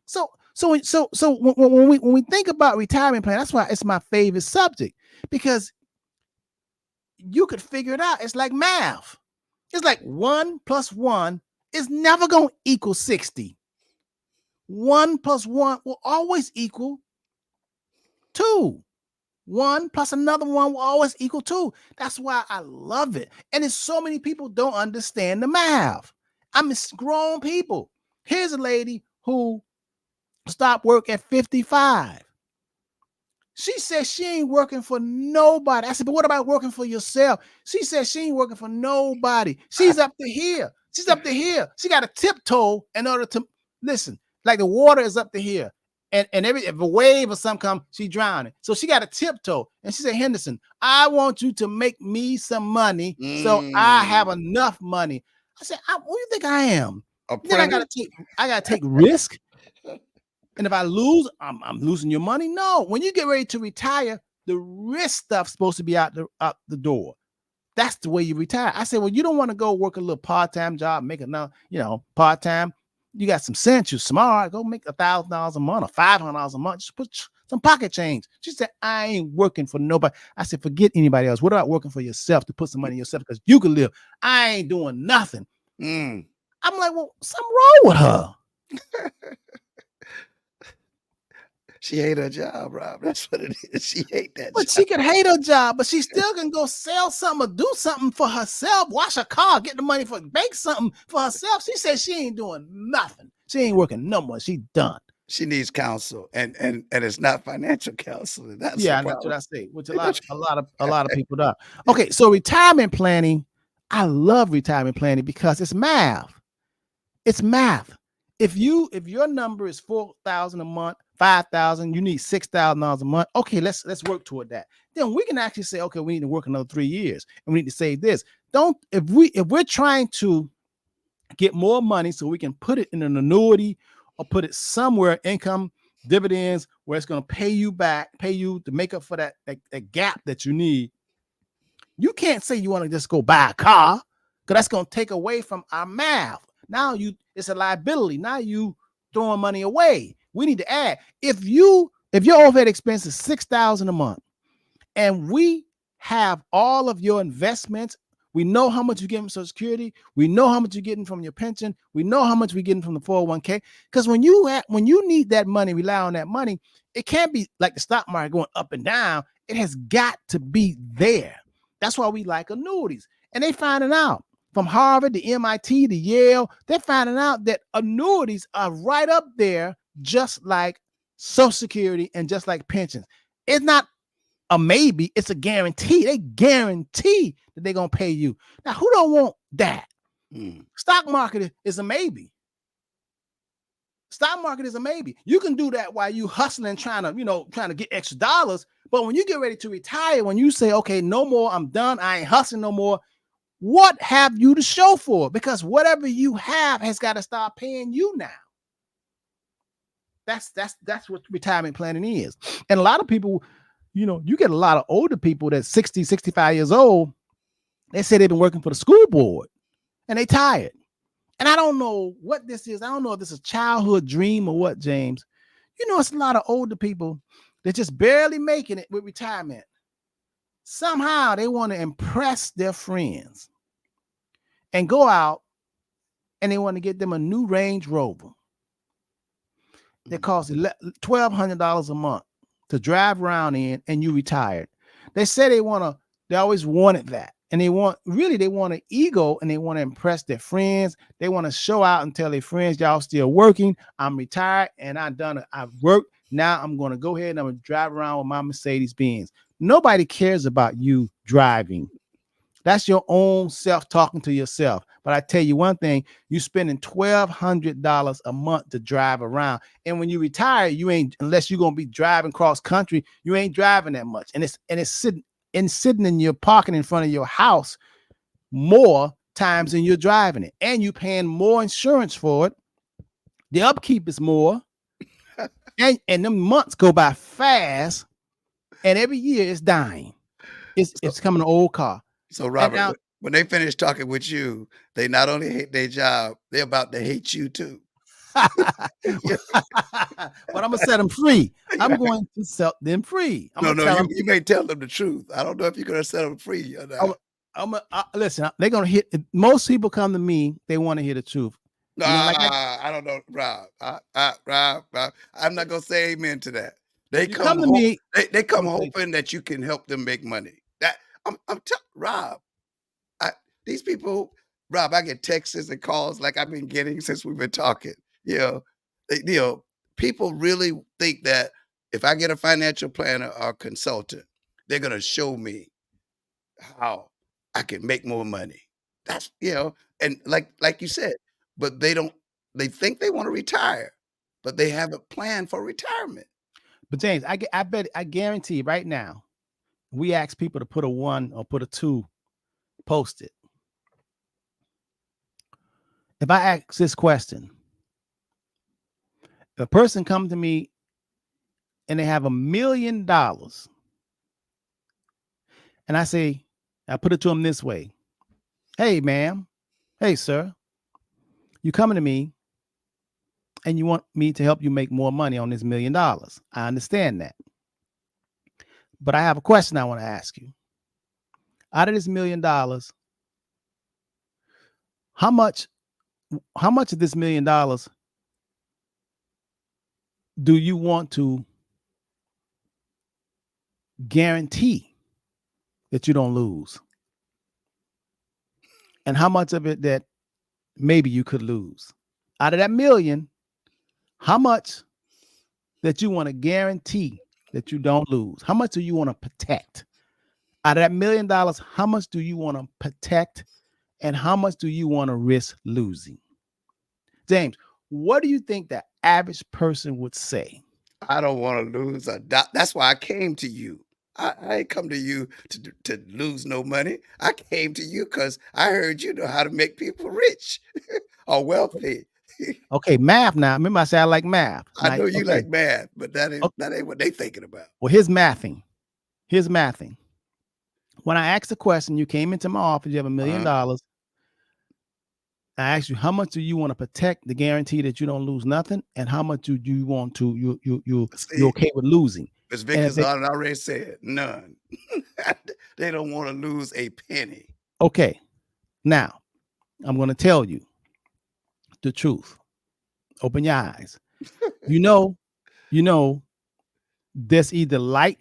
So when we think about retirement plan, that's why it's my favorite subject, because you could figure it out. It's like math. It's like 1 + 1 is never going to equal 60. 1 + 1 will always equal 2. 1 + another 1 will always equal 2. That's why I love it. And it's so many people don't understand the math. Grown people. Here's a lady who stopped work at 55. She said she ain't working for nobody. I said, but what about working for yourself? She said she ain't working for nobody. She's up to here. She's up to here. She got to tiptoe in order to listen. Like the water is up to here. And if a wave or something comes, she drowning. So she got to tiptoe. And she said, Henderson, I want you to make me some money so I have enough money. I said, who do you think I am? Then I gotta take risk. And if I lose, I'm losing your money. No, when you get ready to retire, the risk stuff's supposed to be out the door. That's the way you retire. I said, well, you don't want to go work a little part-time job, make another, part-time. You got some sense, you're smart, go make $1,000 a month or $500 a month. Just put some pocket change. She said, I ain't working for nobody. I said, forget anybody else. What about working for yourself to put some money in yourself because you can live? I ain't doing nothing. I'm like, well, something wrong with her. She hate her job, Rob. That's what it is. She hate that but job. She can hate her job, but she still can go sell something or do something for herself, wash a car, get the money bake something for herself. She said she ain't doing nothing. She ain't working no more. She done. she needs counsel, and it's not financial counsel, and that's the Yeah, and that's what problem. I say, which a They lot don't a lot of a lot of people don't. Okay, so retirement planning, I love retirement planning because it's math. It's math. If your number is 4,000 a month, 5,000, you need $6,000 a month. Okay, let's work toward that. Then we can actually say, okay, we need to work another 3 years and we need to save this. Don't if we're trying to get more money so we can put it in an annuity or put it somewhere, income, dividends, where it's going to pay you back, pay you to make up for that gap that you need. You can't say you want to just go buy a car because that's going to take away from our math. Now it's a liability. Now you throwing money away. We need to add. If your overhead expense is $6,000 a month, and we have all of your investments, we know how much you get from Social Security. We know how much you're getting from your pension. We know how much we're getting from the 401k. Because when you need that money, rely on that money, it can't be like the stock market going up and down. It has got to be there. That's why we like annuities. And they finding out from Harvard to MIT to Yale, they're finding out that annuities are right up there, just like Social Security and just like pensions. It's not a maybe, it's a guarantee. They guarantee that they're going to pay you. Now, who don't want that? Stock market is a maybe. Stock market is a maybe. You can do that while you hustling, trying to get extra dollars. But when you get ready to retire, when you say, okay, no more, I'm done, I ain't hustling no more, what have you to show for it? Because whatever you have has got to start paying you now. That's what retirement planning is. And a lot of people, you get a lot of older people that's 60, 65 years old. They say they've been working for the school board and they tired. And I don't know what this is. I don't know if this is a childhood dream or what, James. It's a lot of older people that just barely making it with retirement. Somehow they want to impress their friends and go out and they want to get them a new Range Rover that costs $1,200 a month to drive around in, and you retired. They say they always wanted that. And they want an ego, and they want to impress their friends. They want to show out and tell their friends, y'all still working. I'm retired and I've worked. Now I'm going to go ahead and I'm going to drive around with my Mercedes Benz. Nobody cares about you driving. That's your own self talking to yourself. But I tell you one thing, you're spending $1,200 a month to drive around. And when you retire, unless you're going to be driving cross country, you ain't driving that much. And it's sitting in your parking in front of your house more times than you're driving it. And you're paying more insurance for it. The upkeep is more. and them months go by fast. And every year it's dying. It's becoming an old car. So, Robert, when they finish talking with you, they not only hate their job, they're about to hate you too. But I'm gonna set them free. I'm going to set them free. You may tell them the truth. I don't know if you're gonna set them free or not. Listen. They're gonna hit. Most people come to me. They want to hear the truth. I don't know, Rob. Rob. I'm not gonna say amen to that. They come to me. They come hoping that you can help them make money. I'm Rob. These people, Rob, I get texts and calls like I've been getting since we've been talking. People really think that if I get a financial planner or consultant, they're gonna show me how I can make more money. That's and like you said, but they think they want to retire, but they haven't planned for retirement. But James, I guarantee right now, we ask people to put a 1 or put a 2, post it. If I ask this question, if a person comes to me and they have $1 million, and I put it to them this way: hey, ma'am, hey, sir, you coming to me and you want me to help you make more money on this $1 million. I understand that. But I have a question I want to ask you. Out of this $1 million, how much of this $1 million do you want to guarantee that you don't lose? And how much of it that maybe you could lose? Out of that $1 million, how much that you want to guarantee that you don't lose? How much do you want to protect? Out of that $1 million, how much do you want to protect and how much do you want to risk losing? James, what do you think the average person would say? I don't want to lose a dot. That's why I came to you. I ain't come to you to lose no money. I came to you because I heard you know how to make people rich or wealthy. Okay, math now. Remember I said I like math. I Now, know you okay. like math, but that Okay. ain't what they thinking about. Well, here's mathing. Here's mathing. When I asked the question, you came into my office, you have $1 million. I asked you, how much do you want to protect the guarantee that you don't lose nothing? And how much do you want to, you're See, okay with losing? Ms. And if Vickers they, already said none. They don't want to lose a penny. okay, now I'm going to tell you the truth. Open your eyes. You know, there's either light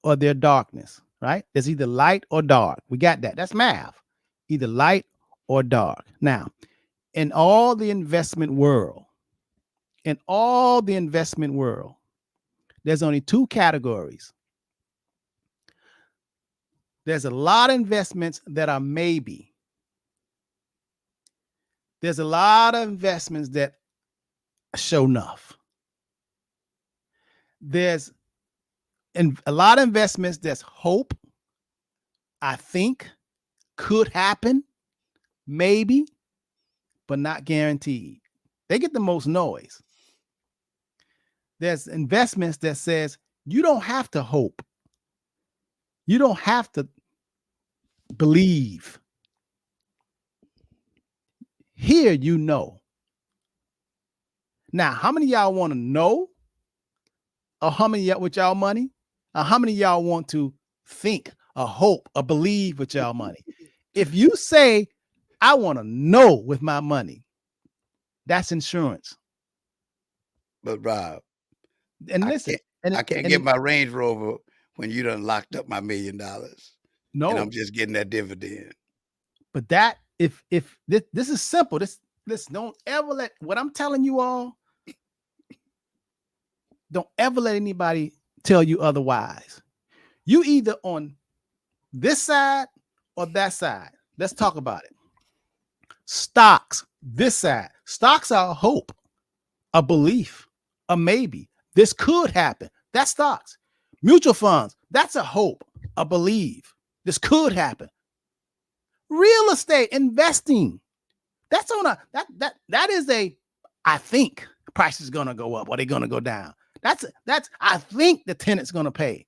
or there's darkness, right? There's either light or dark. We got that. That's math. Either light or dark. Now, in all the investment world, there's only two categories. There's a lot of investments that are maybe. There's a lot of investments that show enough. There's a lot of investments that's hope, I think, could happen, maybe, but not guaranteed. They get the most noise. There's investments that says you don't have to hope. You don't have to believe. Here, you know. Now, how many of y'all want to know? Or how many y'all with y'all money? Or how many of y'all want to think, or hope, or believe with y'all money? If you say, I want to know with my money, that's insurance. But Rob, And listen, I can't get my Range Rover when you done locked up my $1 million. And no, I'm just getting that dividend. but that if this is simple. Listen, don't ever let what I'm telling you all. Don't ever let anybody tell you otherwise. You either on this side or that side. Let's talk about it. Stocks, this side. Stocks are a hope, a belief, a maybe. This could happen. That's stocks. Mutual funds, that's a hope, a belief. This could happen. Real estate investing, that's on a that is a I think price is gonna go up or they're gonna go down. That's I think the tenant's gonna pay.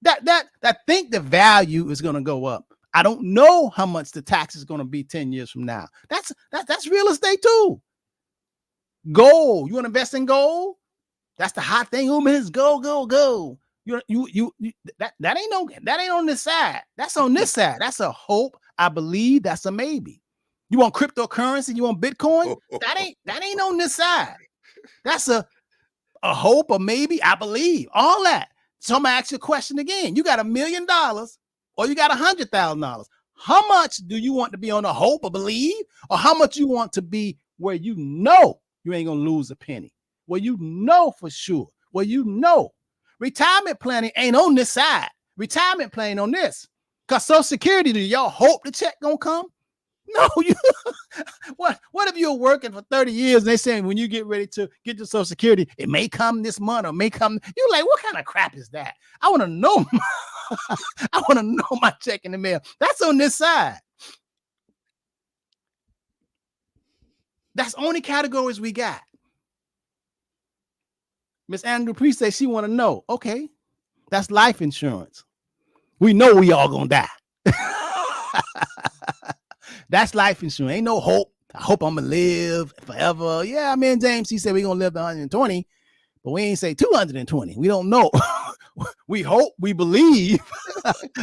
That think the value is gonna go up. I don't know how much the tax is gonna be 10 years from now. That's real estate too. Gold, you want to invest in gold? That's the hot thing. Oh man, it's go. That ain't on this side. That's on this side. That's a hope. I believe that's a maybe. You want cryptocurrency? You want Bitcoin? That ain't on this side. That's a hope, or maybe, I believe, all that. So I'm gonna ask you a question again. You got $1 million or you got $100,000. How much do you want to be on a hope or believe, or how much you want to be where you know you ain't gonna lose a penny? Well, you know for sure. Well, you know, retirement planning ain't on this side. Retirement planning on this. Because Social Security, do y'all hope the check gonna come? No, you what if you're working for 30 years and they saying when you get ready to get to Social Security, it may come this month or may come. You're like, what kind of crap is that? I want to know. I want to know my check in the mail. That's on this side. That's only categories we got. Miss Andrew Priest says she want to know. Okay, that's life insurance. We know we all gonna die. That's life insurance. Ain't no hope. I hope I'm gonna live forever. Yeah, me and James, he said we're gonna live to 120, but we ain't say 220. We don't know. We hope, we believe,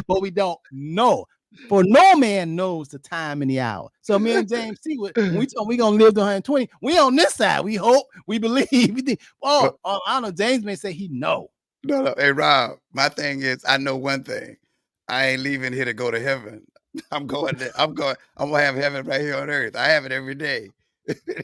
but we don't know. For no man knows the time and the hour. So me and James see what we gonna live to 120. We on this side. We hope, we believe. We think, I don't know. James may say he know. No. Hey Rob, my thing is I know one thing. I ain't leaving here to go to heaven. I'm going there. I'm gonna have heaven right here on earth. I have it every day.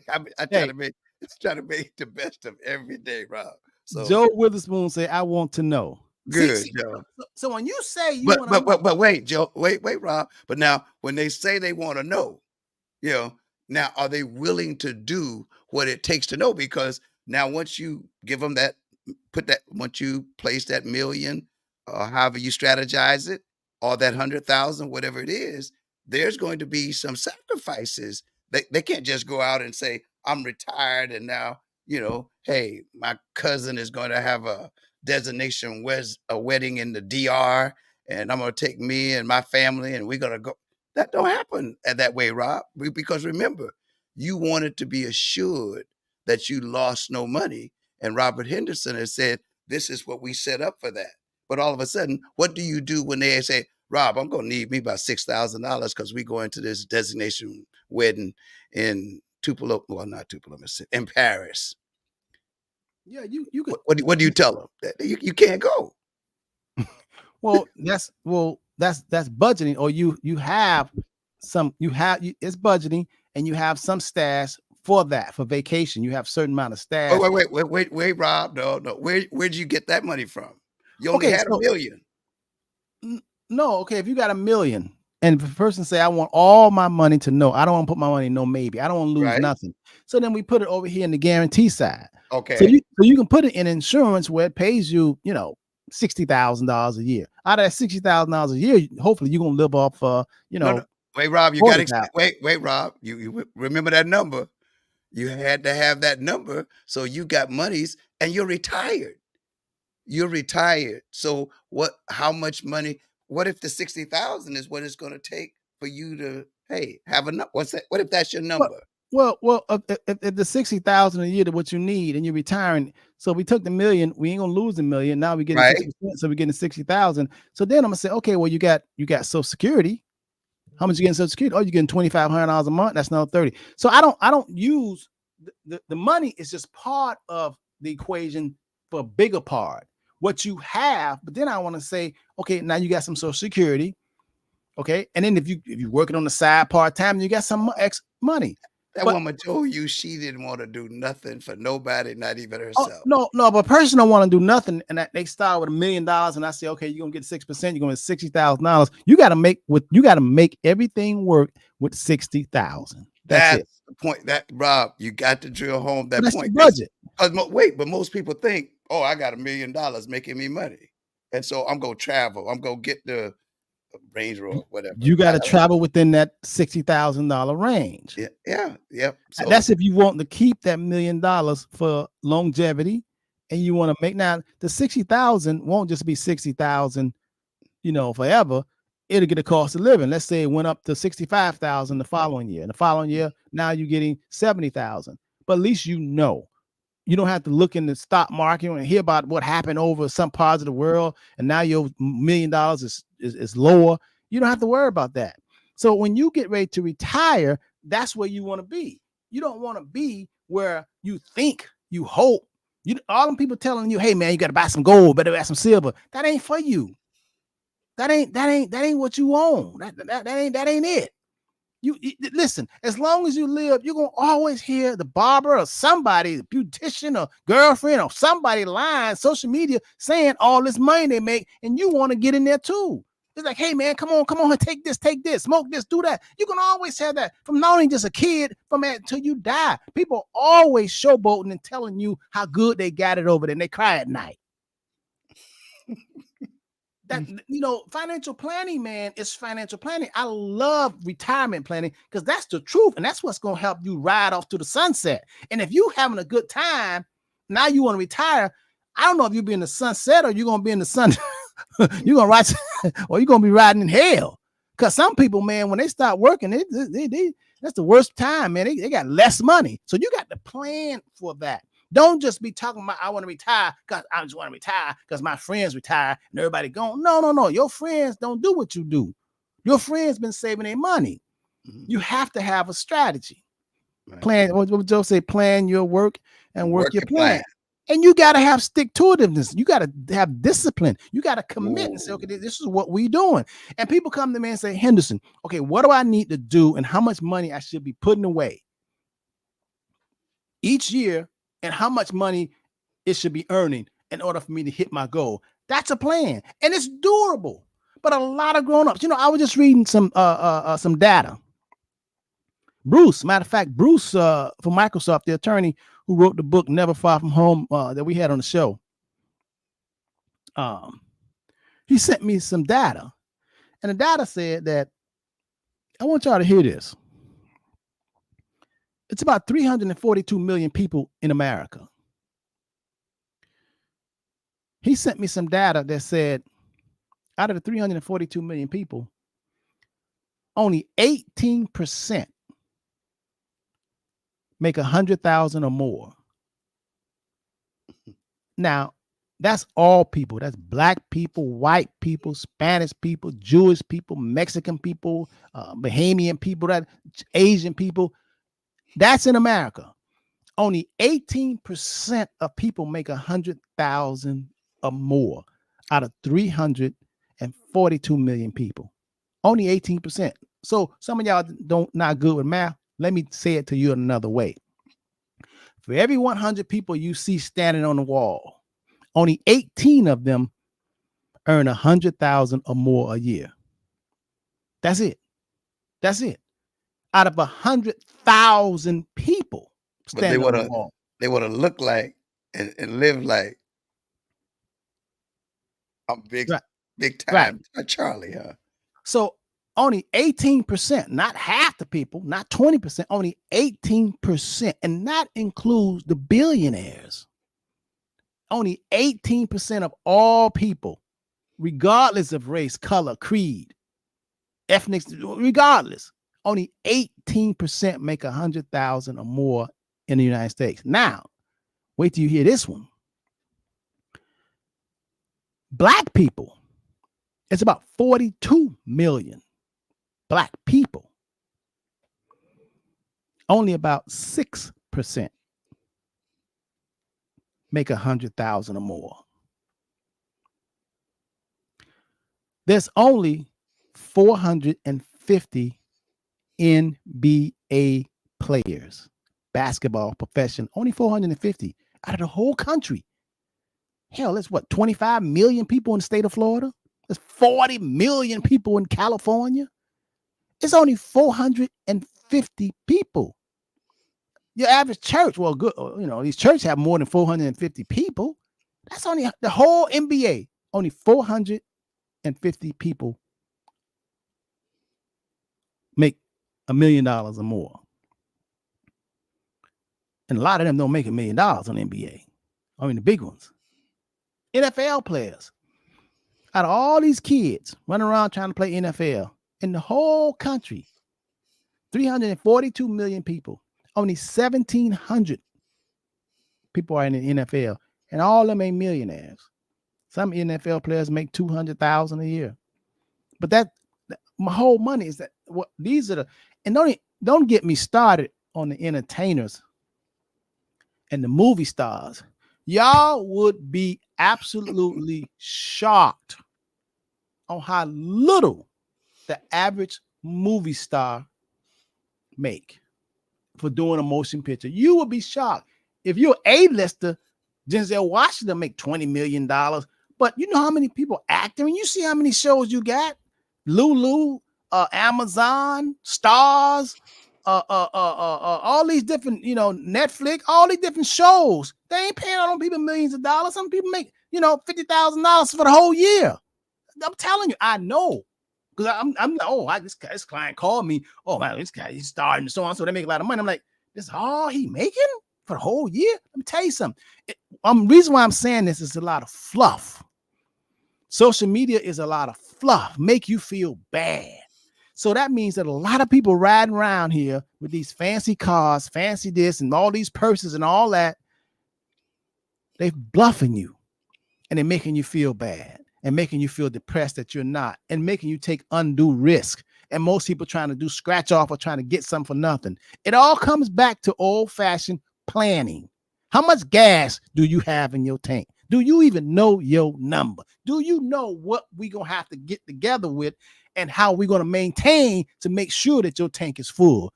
I try to make It's trying to make the best of every day, Rob. So Joe Witherspoon say, "I want to know." See, good, see. Joe. So when you say you But want to but know, but but wait, Joe, wait, Rob. But now when they say they want to know, you know, now are they willing to do what it takes to know? Because now once you give them that, put that, once you place that million, or however you strategize it, or that 100,000, whatever it is, there's going to be some sacrifices. They can't just go out and say, I'm retired and now, hey, my cousin is going to have a designation a wedding in the DR, and I'm going to take me and my family and we're going to go. That don't happen that way, Rob. Because remember, you wanted to be assured that you lost no money. And Robert Henderson has said, this is what we set up for that. But all of a sudden, what do you do when they say, Rob, I'm going to need me about $6,000 because we go into this designation wedding in Tupelo, well, not Tupelo, Mississippi, in Paris. yeah, you could. What do you tell them? That you can't go. Well, that's budgeting, or you have it's budgeting, and you have some stash for that for vacation. You have certain amount of Oh, stash. wait, Rob. No, no. Where'd you get that money from? You only Okay, had a so million. no, okay, if you got a million, and if a person say, I want all my money to know, I don't want to put my money in no maybe, I don't want to lose Right. nothing. So then we put it over here in the guarantee side. So Okay. you can put it in insurance where it pays you, $60,000 a year. Out of that $60,000 a year, hopefully you're gonna live off No. Wait, Rob, you got to 40,000. wait, Rob. You remember that number. You had to have that number. So you got monies and you're retired. You're retired. So how much money? What if the 60,000 is what it's going to take for you to, hey, have enough? What's that? What if that's your Well, number? if the 60,000 a year to what you need, and you're retiring, so we took the million, we ain't gonna lose the million. Now we're getting Right. 6%, so we're getting 60,000. So then I'm gonna say, okay, well, you got Social Security. How much you getting Social Security? Oh, you're getting $2,500 a month. That's another 30. So I don't use the money is just part of the equation for a bigger part. What you have, but then I want to say, okay, now you got some Social Security. Okay. And then if you're working on the side part-time, you got some extra money. That But woman told you she didn't want to do nothing for nobody, not even oh, herself. no, but a person don't want to do nothing, and they start with $1 million, and I say, okay, you're gonna get 6%, you're gonna get $60,000. You got to make everything work with 60,000. That's That's it. the point. That Rob, you got to drill home that That's the point. budget. But most people think, oh, I got $1 million making me money, and so I'm gonna travel. I'm gonna get the Range Rover, whatever. You got to travel within that $60,000 range. Yep. So That's if you want to keep that $1 million for longevity, and you want to make now the 60,000 won't just be 60,000, forever. It'll get a cost of living. Let's say it went up to 65,000 the following year. And the following year, now you're getting 70,000. But at least you don't have to look in the stock market and hear about what happened over some parts of the world, and now your $1 million is lower. You don't have to worry about that. So when you get ready to retire, that's where you want to be. You don't want to be where you think, you hope. All them people telling you, hey man, you got to buy some gold, better buy some silver. That ain't for you. That ain't what you own. That ain't it. You listen, as long as you live, you're gonna always hear the barber or somebody, the beautician or girlfriend or somebody lying social media saying all this money they make, and you want to get in there too. It's like, hey man, come on, take this, smoke this, do that. You can always have that from not only just a kid, from that until you die. People always showboating and telling you how good they got it over there, and they cry at night. That financial planning, man, is financial planning. I love retirement planning because that's the truth, and that's what's going to help you ride off to the sunset. And if you having a good time, now you want to retire. I don't know if you'll be in the sunset or you're going to be in the sun. You're going to ride, or you're going to be riding in hell. Because some people, man, when they start working, that's the worst time, man. They got less money, so you got to plan for that. Don't just be talking about, I want to retire because I just want to retire because my friends retire and everybody gone. No. Your friends don't do what you do. Your friends been saving their money. You have to have a strategy. Right. Plan, what Joe say, plan your work and work your plan. And you got to have stick-to-itiveness. You got to have discipline. You got to commit and say, okay, this is what we doing. And people come to me and say, Henderson, okay, what do I need to do and how much money I should be putting away each year and how much money it should be earning in order for me to hit my goal. That's a plan, and it's doable. But a lot of grown-ups, I was just reading some data. Bruce, matter of fact, Bruce from Microsoft, the attorney who wrote the book Never Far From Home that we had on the show, he sent me some data, and the data said that, I want y'all to hear this. It's about 342 million people in America. He sent me some data that said out of the 342 million people, only 18% make 100,000 or more. Now, that's all people. That's Black people, white people, Spanish people, Jewish people, Mexican people, Bahamian people, Asian people. That's in America. Only 18% of people make 100,000 or more out of 342 million people. Only 18%. So some of y'all not good with math. Let me say it to you in another way. For every 100 people you see standing on the wall, only 18 of them earn 100,000 or more a year. That's it. That's it. Out of 100,000 people standing on the wall, they want to look like and live like I'm big time Charlie, huh? So only 18%, not half the people, not 20%, only 18%, and that includes the billionaires. Only 18% of all people, regardless of race, color, creed, ethnic, regardless, only 18% make 100,000 or more in the United States. Now, wait till you hear this one. Black people, it's about 42 million Black people. Only about 6% make 100,000 or more. There's only 450 NBA players, basketball profession, only 450 out of the whole country. Hell, that's what, 25 million people in the state of Florida? There's 40 million people in California. It's only 450 people. Your average church, well, good, these churches have more than 450 people. That's only the whole NBA. Only 450 people make $1 million or more. And a lot of them don't make $1 million on the NBA. I mean, the big ones. NFL players. Out of all these kids running around trying to play NFL in the whole country, 342 million people, only 1,700 people are in the NFL, and all of them ain't millionaires. Some NFL players make 200,000 a year. But my whole money is that what these are and don't get me started on the entertainers and the movie stars. Y'all would be absolutely shocked on how little the average movie star make for doing a motion picture. You would be shocked. If you're A-lister, Denzel Washington make $20 million. But you know how many people acting? You see how many shows you got? Lulu, Amazon, Stars, all these different, Netflix, all these different shows. They ain't paying all them people millions of dollars. Some people make, $50,000 for the whole year. I'm telling you, I know. Because this client called me. Oh man, this guy, he's starting and so on. So they make a lot of money. I'm like, this is all he making for the whole year? Let me tell you something. Reason why I'm saying this is a lot of fluff. Social media is a lot of fluff, make you feel bad. So that means that a lot of people riding around here with these fancy cars, fancy this, and all these purses and all that, they're bluffing you, and they're making you feel bad and making you feel depressed that you're not, and making you take undue risk. And most people trying to do scratch off or trying to get something for nothing. It all comes back to old-fashioned planning. How much gas do you have in your tank? Do you even know your number? Do you know what we're going to have to get together with and how we're going to maintain to make sure that your tank is full?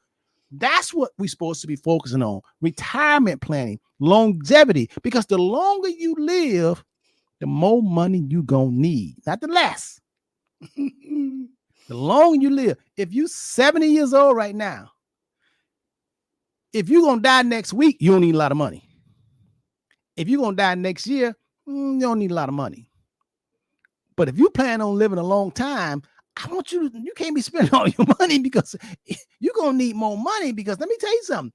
That's what we're supposed to be focusing on. Retirement planning, longevity, because the longer you live, the more money you gonna need, not the less. The longer you live, if you 70 years old right now, if you're gonna die next week, you don't need a lot of money. If you're gonna die next year, you don't need a lot of money. But if you plan on living a long time, I want you can't be spending all your money because you're gonna need more money. Because let me tell you something,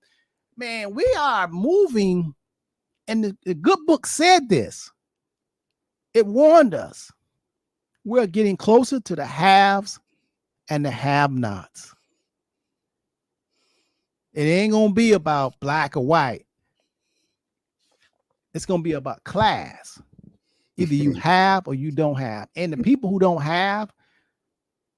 man, we are moving, and the good book said this. It warned us. We're getting closer to the haves and the have-nots. It ain't gonna be about black or white. It's gonna be about class. Either you have or you don't have. And the people who don't have,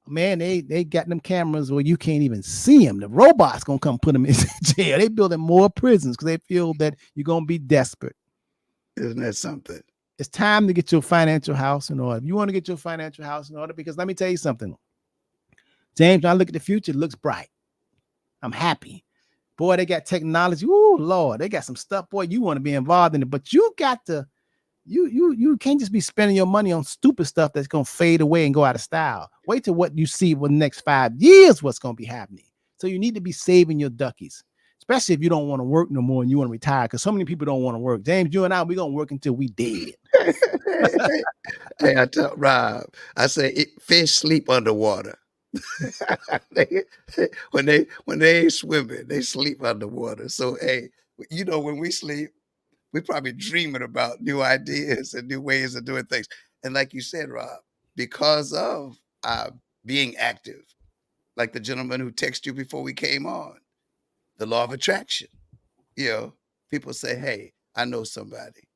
man, they got them cameras where you can't even see them. The robots gonna come put them in jail. They building more prisons because they feel that you're gonna be desperate. Isn't that something? It's time to get your financial house in order. If you want to get your financial house in order, because let me tell you something, James, when I look at the future, it looks bright. I'm happy. Boy, they got technology. Ooh, Lord, they got some stuff. Boy, you want to be involved in it, but you got to, you can't just be spending your money on stupid stuff that's gonna fade away and go out of style. Wait till what you see for the next 5 years, what's gonna be happening. So you need to be saving your duckies, especially if you don't want to work no more and you want to retire. Because so many people don't want to work. James, you and I, we're gonna work until we dead. Hey, I tell Rob, I say fish sleep underwater. when they ain't swimming, they sleep underwater. So hey, when we sleep, we're probably dreaming about new ideas and new ways of doing things. And like you said, Rob, because of being active, like the gentleman who texted you before we came on, the law of attraction, people say, hey, I know somebody,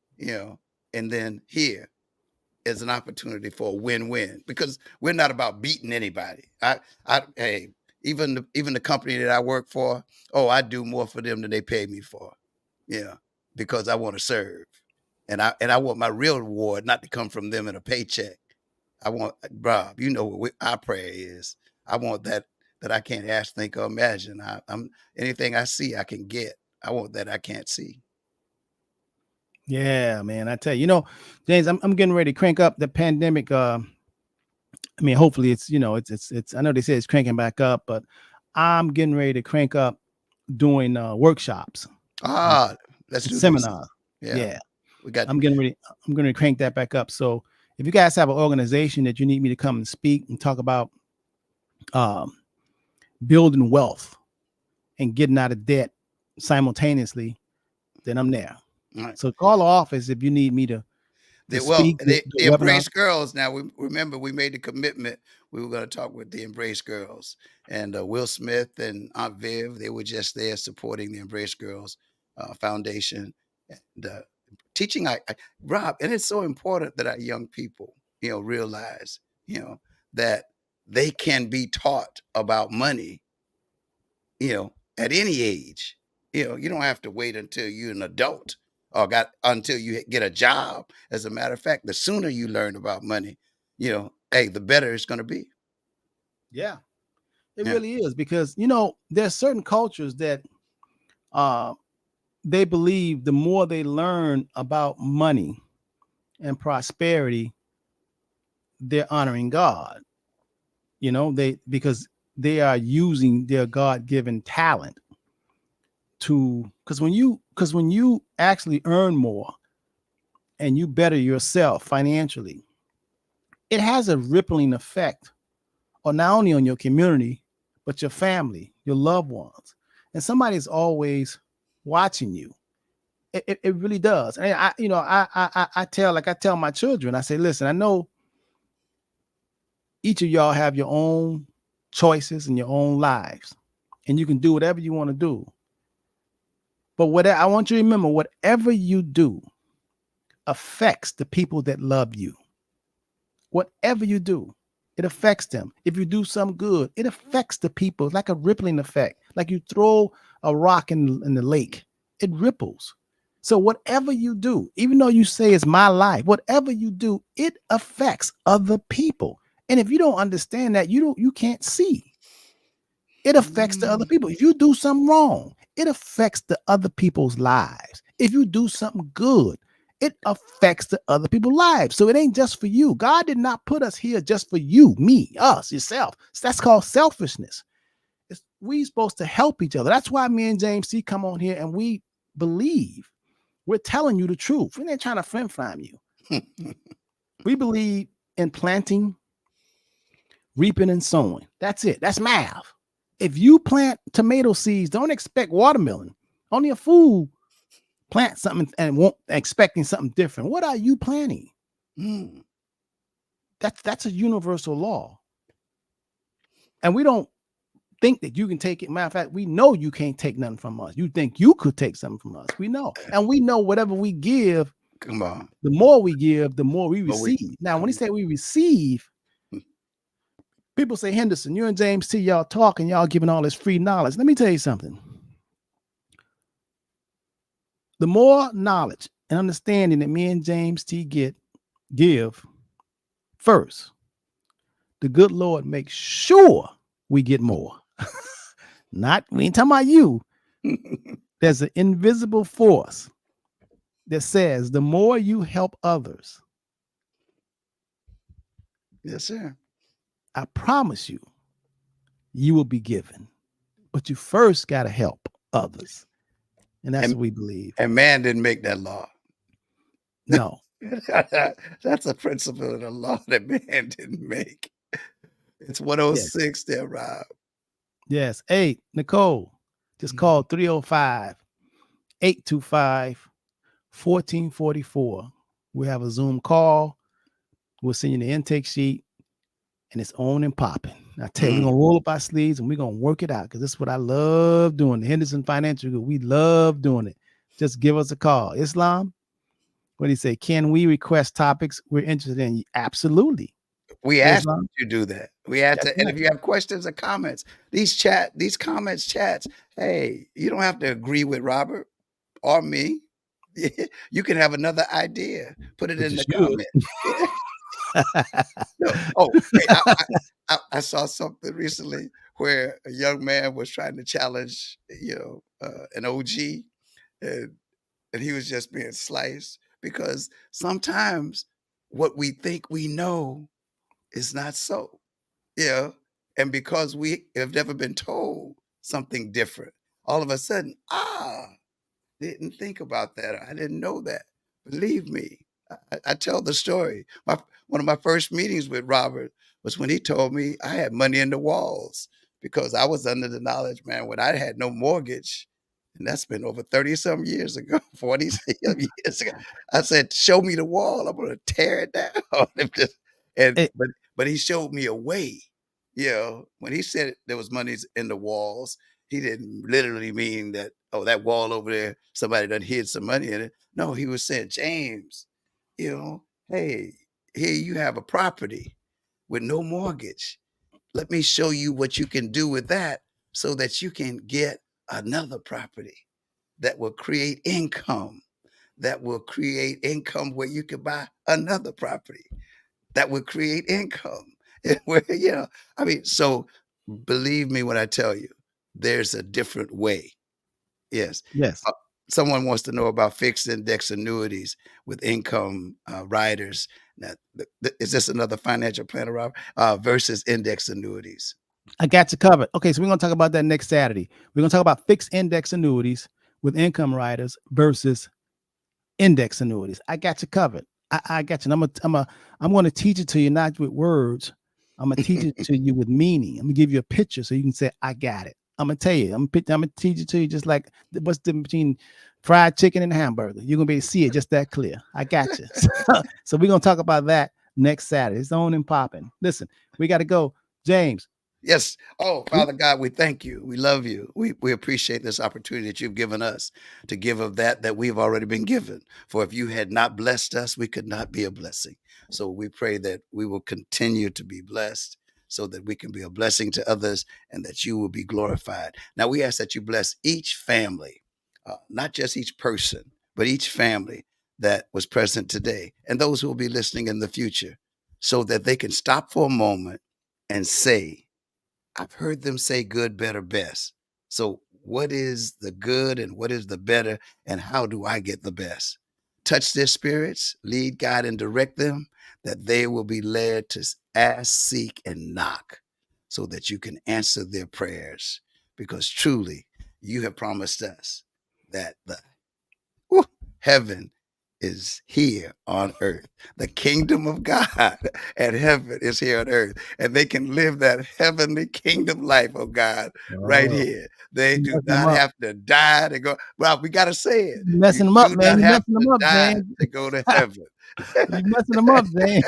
and then here is an opportunity for a win-win, because we're not about beating anybody. Hey, even the company that I work for, I do more for them than they pay me for, because I want to serve, and I want my real reward not to come from them in a paycheck. I want, Rob, what our prayer is. I want that I can't ask, think, or imagine. I'm anything I see, I can get. I want that I can't see. Yeah, man. I tell you, James, I'm getting ready to crank up the pandemic. I mean, hopefully it's, it's I know they say it's cranking back up, but I'm getting ready to crank up doing workshops. Let's do seminars. Yeah. I'm going to crank that back up. So if you guys have an organization that you need me to come and speak and talk about building wealth and getting out of debt simultaneously, then I'm there. Right. So call the office if you need me to speak. The Embrace Girls. Now, we made the commitment. We were going to talk with the Embrace Girls, and Will Smith and Aunt Viv. They were just there supporting the Embrace Girls Foundation, and teaching. Rob, and it's so important that our young people, realize, that they can be taught about money, at any age. You don't have to wait until you're an adult or until you get a job. As a matter of fact, the sooner you learn about money, hey, the better it's going to be. Yeah, it really is, because, there's certain cultures that they believe the more they learn about money and prosperity, they're honoring God, because they are using their God-given talent because when you actually earn more and you better yourself financially, it has a rippling effect on not only on your community, but your family, your loved ones. And somebody's always watching you. It really does. And I tell my children, I say, listen, I know each of y'all have your own choices and your own lives, and you can do whatever you want to do. But I want you to remember, whatever you do affects the people that love you. Whatever you do, it affects them. If you do some good, it affects the people. It's like a rippling effect. Like you throw a rock in the lake, it ripples. So whatever you do, even though you say it's my life, whatever you do, it affects other people. And if you don't understand that, you can't see. It affects the other Mm. people. If you do something wrong, it affects the other people's lives. If you do something good, it affects the other people's lives. So it ain't just for you. God did not put us here just for you, me, us, yourself. So that's called selfishness. We supposed to help each other. That's why me and James C come on here and we believe we're telling you the truth. We ain't trying to flim flam you. We believe in planting, reaping, and sowing. That's it. That's math. If you plant tomato seeds, don't expect watermelon. Only a fool plant something and won't expecting something different. What are you planting? Mm. That's a universal law. And we don't think that you can take it. Matter of fact, we know you can't take nothing from us. You think you could take something from us. We know. And we know whatever we give, Come on. the more we give, the more we But we, receive. Now, when he say we receive, people say, Henderson, you and James T, y'all talking, y'all giving all this free knowledge. Let me tell you something. The more knowledge and understanding that me and James T give first, the good Lord makes sure we get more. Not, we ain't talking about you. There's an invisible force that says the more you help others, yes, sir. I promise you, you will be given. But you first got to help others. And that's And what we believe. and man didn't make that law. No. That's a principle in the law that man didn't make. It's Yes. 106 there, Rob. Yes. Hey, Nicole, just call 305 825 1444. We have a Zoom call. We'll send you the intake sheet, and it's on and popping. I tell you, we're gonna roll up our sleeves and we're gonna work it out because this is what I love doing. The Henderson Financial Group, we love doing it. Just give us a call. Islam, what do you say? Can we request topics we're interested in? Absolutely. We ask Islam. you do that. We had That's to, and right. if you have questions or comments, these comments, chats, hey, you don't have to agree with Robert or me. You can have another idea. Put it But in you the should. comment. No. Oh, hey, I saw something recently where a young man was trying to challenge, an OG, and he was just being sliced because sometimes what we think we know is not so, you know, and because we have never been told something different, all of a sudden, didn't think about that. I didn't know that. Believe me, I tell the story. One of my first meetings with Robert was when he told me I had money in the walls because I was under the knowledge, man, when I had no mortgage, and that's been over 30 some years ago, 40 some years ago. I said, show me the wall. I'm gonna tear it down. and Hey, but he showed me a way. When he said there was monies in the walls, he didn't literally mean that, oh, that wall over there, somebody done hid some money in it. No, he was saying, James, hey, here you have a property with no mortgage. Let me show you what you can do with that so that you can get another property that will create income, where you can buy another property that would create income. Where, I mean, so believe me when I tell you, there's a different way. Yes. yes. Uh, Someone wants to know about fixed index annuities with income riders. Now, is this another financial planner, Rob? Versus index annuities? I got you covered. Okay, so we're gonna talk about that next Saturday. We're gonna talk about fixed index annuities with income riders versus index annuities. I got you covered. I got you. I'm gonna teach it to you not with words. I'm gonna teach it to you with meaning. I'm gonna give you a picture so you can say, I got it. I'm gonna tell you. I'm gonna teach it to you just like what's the difference between fried chicken and hamburger. You're gonna be able to see it just that clear. I got you. So we're gonna talk about that next Saturday. It's on and popping. Listen, we got to go. James, Yes. Oh, Father God, we thank you. We love you. We appreciate this opportunity that you've given us to give of that we've already been given. For if you had not blessed us, we could not be a blessing. So we pray that we will continue to be blessed so that we can be a blessing to others and that you will be glorified. Now we ask that you bless each family, not just each person, but each family that was present today and those who will be listening in the future so that they can stop for a moment and say, I've heard them say good, better, best. So, what is the good and what is the better, and how do I get the best? Touch their spirits, lead, guide, and direct them that they will be led to ask, seek, and knock so that you can answer their prayers. Because truly, you have promised us that the woo, heaven is here on earth. The kingdom of God and heaven is here on earth. And they can live that heavenly kingdom life, oh God, right Oh, here. They you do messing them not up. have to die to go. Well, we got to say it. You You messing them up, do man. not You have messing to them up, die James. to go to heaven. You messing them up, James.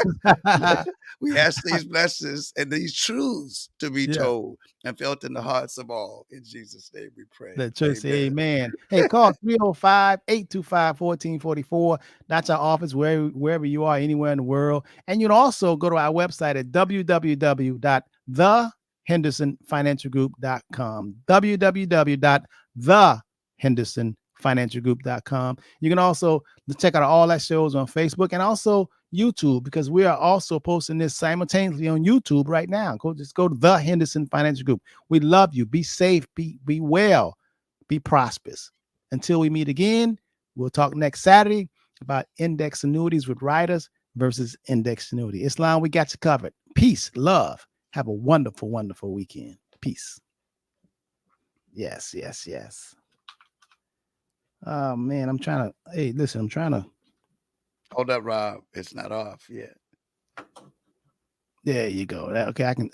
We ask these blessings and these truths to be Yeah. told and felt in the hearts of all. In Jesus' name we pray. The church say Amen. amen. Hey, call 305-825-1444. That's our office wherever you are, anywhere in the world. And you can also go to our website at www.thehendersonfinancialgroup.com. www.thehendersonfinancialgroup.com. You can also check out all our shows on Facebook and also YouTube, because we are also posting this simultaneously on YouTube right now. Just go to The Henderson Financial Group. We love you. Be safe. Be well. Be prosperous. Until we meet again, we'll talk next Saturday about index annuities with riders versus index annuity. Islam, we got you covered. Peace, love. Have a wonderful, wonderful weekend. Peace. Yes, yes, yes. Oh man, I'm trying to. Hey, listen, I'm trying to. Hold up, Rob. It's not off yet. There you go. Okay, I can.